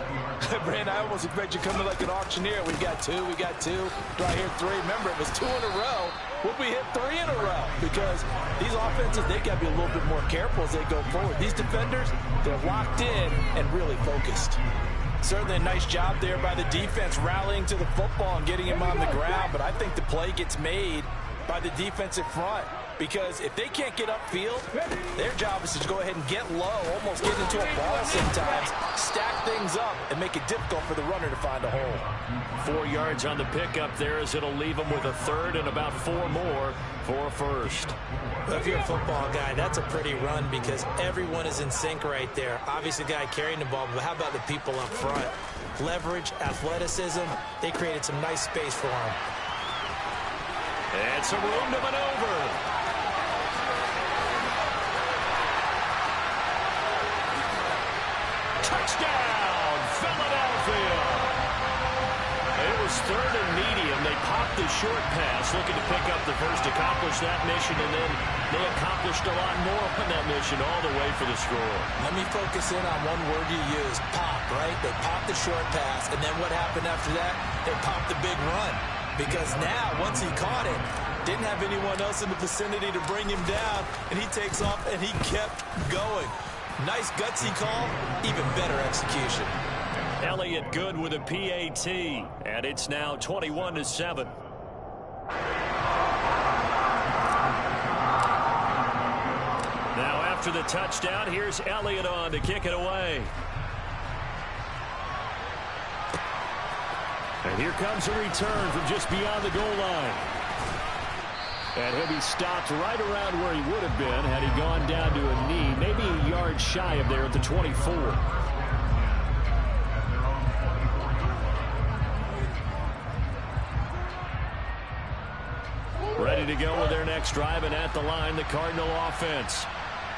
Brand, I almost expect you coming like an auctioneer. We got two. Do I hear 3? Remember, it was 2 in a row. Will we hit 3 in a row? Because these offenses, they got to be a little bit more careful as they go forward. These defenders, they're locked in and really focused. Certainly a nice job there by the defense rallying to the football and getting him on the ground. But I think the play gets made by the defensive front. because if they can't get upfield, their job is to go ahead and get low, almost get into a ball sometimes, stack things up, and make it difficult for the runner to find a hole. 4 yards on the pickup there as it'll leave them with a third and about 4 more for a first. Well, if you're a football guy, that's a pretty run because everyone is in sync right there. Obviously, the guy carrying the ball, but how about the people up front? Leverage, athleticism, they created some nice space for him. And some room to maneuver. Touchdown, Philadelphia. It was third and medium. They popped the short pass, looking to pick up the first, accomplish that mission, and then they accomplished a lot more on that mission all the way for the score. Let me focus in on one word you used, pop, right? They popped the short pass, and then what happened after that? They popped the big run. Because now, once he caught it, didn't have anyone else in the vicinity to bring him down, and he takes off, and he kept going. Nice gutsy call, even better execution. Elliott good with a PAT, and it's now 21-7. Now after the touchdown, here's Elliott on to kick it away. And here comes a return from just beyond the goal line. And he'll be stopped right around where he would have been had he gone down to a knee, maybe a yard shy of there at the 24. Ready to go with their next drive, and at the line, the Cardinal offense.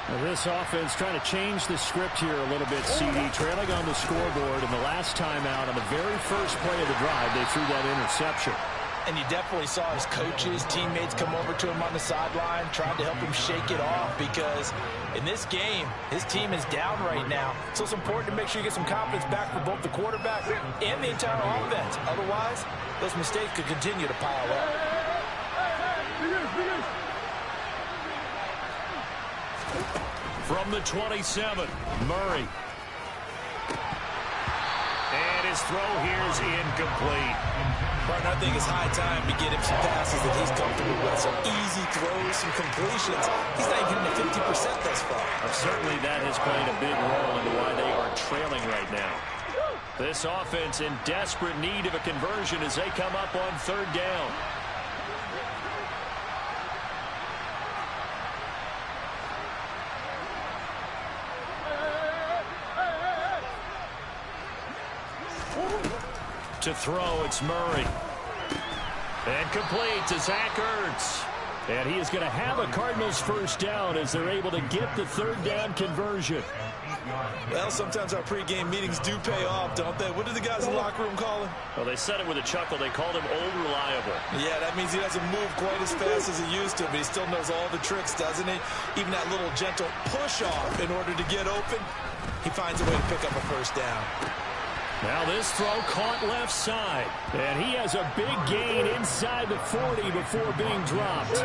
Well, this offense trying to change the script here a little bit, CD. Trailing on the scoreboard, and the last time out on the very first play of the drive, they threw that interception. And you definitely saw his coaches, teammates come over to him on the sideline, trying to help him shake it off because in this game, his team is down right now. So it's important to make sure you get some confidence back for both the quarterback and the entire offense. Otherwise, those mistakes could continue to pile up. From the 27, Murray. And his throw here is incomplete. Partner, I think it's high time to get him some passes that he's comfortable with. Some easy throws, some completions. He's not even hitting the 50% thus far. Certainly that has played a big role into why they are trailing right now. This offense in desperate need of a conversion as they come up on third down. To throw, it's Murray. And complete to Zach Ertz. And he is going to have a Cardinals first down as they're able to get the third down conversion. Well, sometimes our pregame meetings do pay off, don't they? What did the guys in the locker room call him? Well, they said it with a chuckle. They called him Old Reliable. Yeah, that means he doesn't move quite as fast as he used to, but he still knows all the tricks, doesn't he? Even that little gentle push-off in order to get open, he finds a way to pick up a first down. Now this throw caught left side. And he has a big gain inside the 40 before being dropped.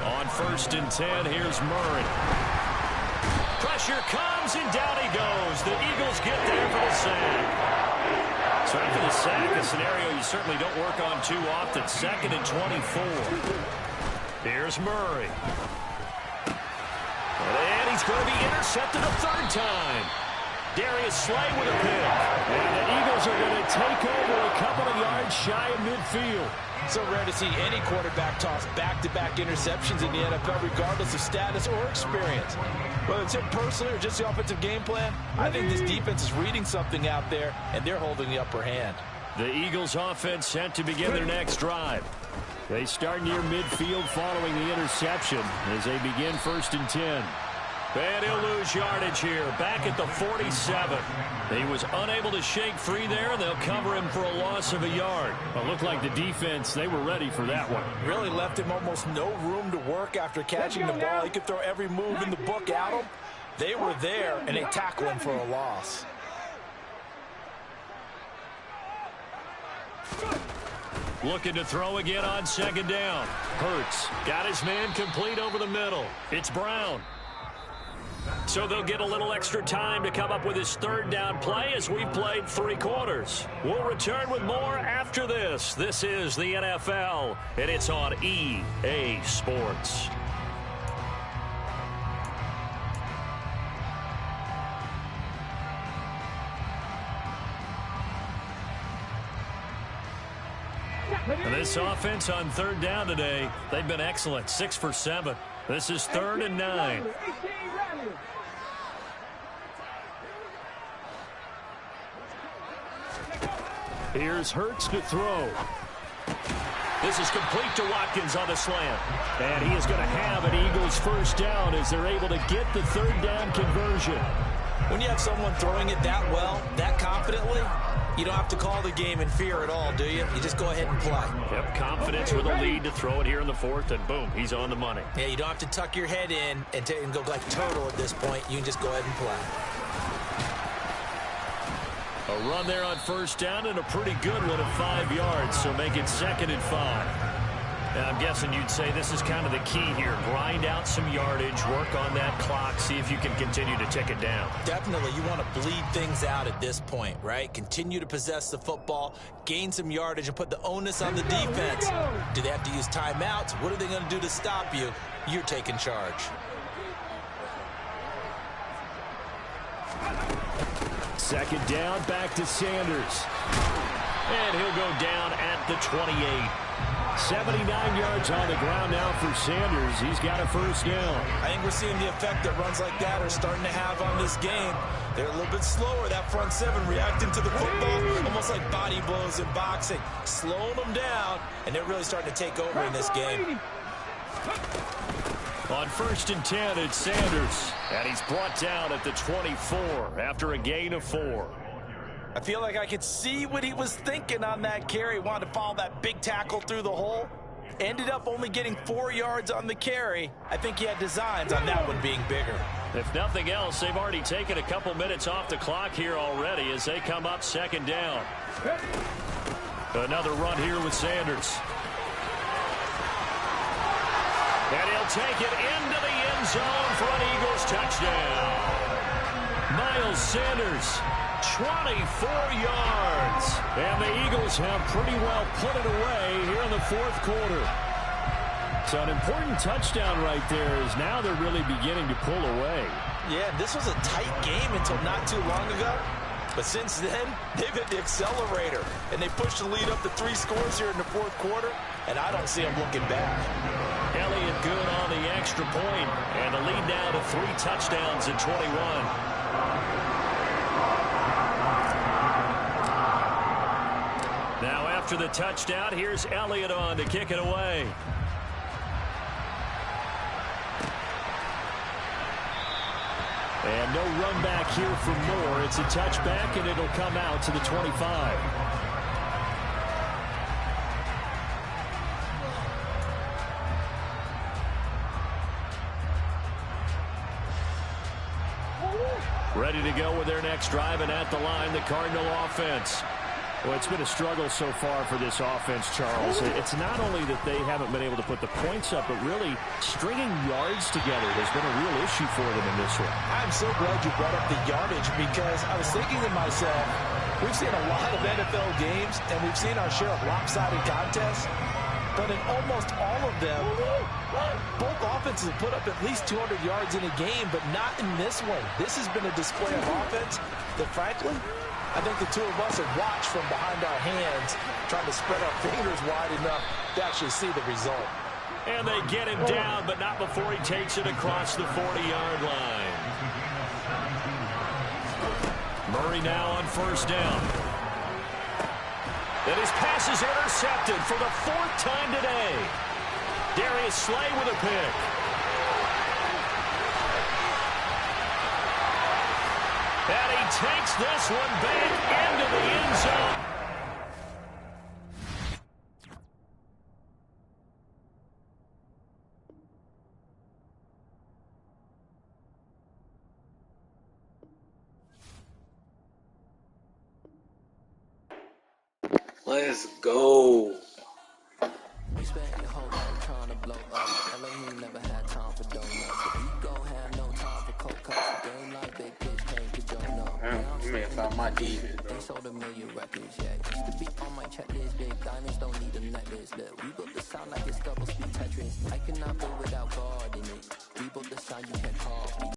On 1st and 10, here's Murray. Pressure comes, and down he goes. The Eagles get there for the sack. So after the sack, a scenario you certainly don't work on too often. 2nd and 24. Here's Murray. And he's going to be intercepted a third time. Darius Slay with a pick. And the Eagles are going to take over a couple of yards shy of midfield. So rare to see any quarterback toss back-to-back interceptions in the NFL, regardless of status or experience. Whether it's him personally or just the offensive game plan, I think this defense is reading something out there, and they're holding the upper hand. The Eagles offense set to begin their next drive. They start near midfield following the interception as they begin 1st and 10. And he'll lose yardage here, back at the 47. He was unable to shake free there, and they'll cover him for a loss of a yard. It looked like the defense, they were ready for that one. Really left him almost no room to work after catching the ball. He could throw every move in the book at him. They were there, and they tackle him for a loss. Looking to throw again on 2nd down. Hurts got his man complete over the middle. It's Brown. So they'll get a little extra time to come up with his third down play as we've played 3 quarters. We'll return with more after this. This is the NFL, and it's on EA Sports. And this offense on third down today, they've been excellent, 6 for 7. This is 3rd and 9. Here's Hurts to throw. This is complete to Watkins on the slant. And he is going to have an Eagles first down as they're able to get the third down conversion. When you have someone throwing it that well, that confidently, you don't have to call the game in fear at all, do you? You just go ahead and play. Yep, confidence with a lead to throw it here in the 4th, and boom, he's on the money. Yeah, you don't have to tuck your head in and go like turtle at this point. You can just go ahead and play. A run there on first down and a pretty good one at 5 yards, so make it 2nd and 5. And I'm guessing you'd say this is kind of the key here. Grind out some yardage, work on that clock, see if you can continue to tick it down. Definitely, you want to bleed things out at this point, right? Continue to possess the football, gain some yardage, and put the onus on the defense. Do they have to use timeouts? What are they going to do to stop you? You're taking charge. Second down, back to Sanders. And he'll go down at the 28. 79 yards on the ground now for Sanders. He's got a first down. I think we're seeing the effect that runs like that are starting to have on this game. They're a little bit slower, that front 7, reacting to the football, almost like body blows in boxing, slowing them down, and they're really starting to take over in this game. On 1st and 10, it's Sanders, and he's brought down at the 24 after a gain of 4. I feel like I could see what he was thinking on that carry. Wanted to follow that big tackle through the hole. Ended up only getting 4 yards on the carry. I think he had designs on that one being bigger. If nothing else, they've already taken a couple minutes off the clock here already as they come up 2nd down. Another run here with Sanders. And he'll take it into the end zone for an Eagles touchdown. Miles Sanders, 24 yards. And the Eagles have pretty well put it away here in the 4th quarter. So an important touchdown right there is now they're really beginning to pull away. Yeah, this was a tight game until not too long ago. But since then, they've hit the accelerator. And they pushed the lead up to 3 scores here in the 4th quarter. And I don't see them looking back. Elliott good on the extra point. And the lead now to 3 touchdowns at 21. Now after the touchdown, here's Elliott on to kick it away. And no run back here for Moore. It's a touchback, and it'll come out to the 25. Ready to go with their next drive, and at the line, the Cardinal offense. Well, it's been a struggle so far for this offense, Charles. It's not only that they haven't been able to put the points up, but really stringing yards together has been a real issue for them in this one. I'm so glad you brought up the yardage because I was thinking to myself, we've seen a lot of NFL games, and we've seen our share of lopsided contests. But in almost all of them, both offenses have put up at least 200 yards in a game, but not in this one. This has been a display of offense that, frankly, I think the two of us have watched from behind our hands, trying to spread our fingers wide enough to actually see the result. And they get him down, but not before he takes it across the 40-yard line. Murray now on first down. And his pass is intercepted for the 4th time today. Darius Slay with a pick. And he takes this one back into the end zone. Let's go. You spent your whole life trying to blow up. And you never had time for donuts. But you gon' have no time for coca. man found my defense, bro. They sold 1 million records, yeah. Used to be on my checklist. Big diamonds don't need a necklace. Look, we built the sound like it's double speed Tetris. I cannot build without God in it. We built the sound you can't copy.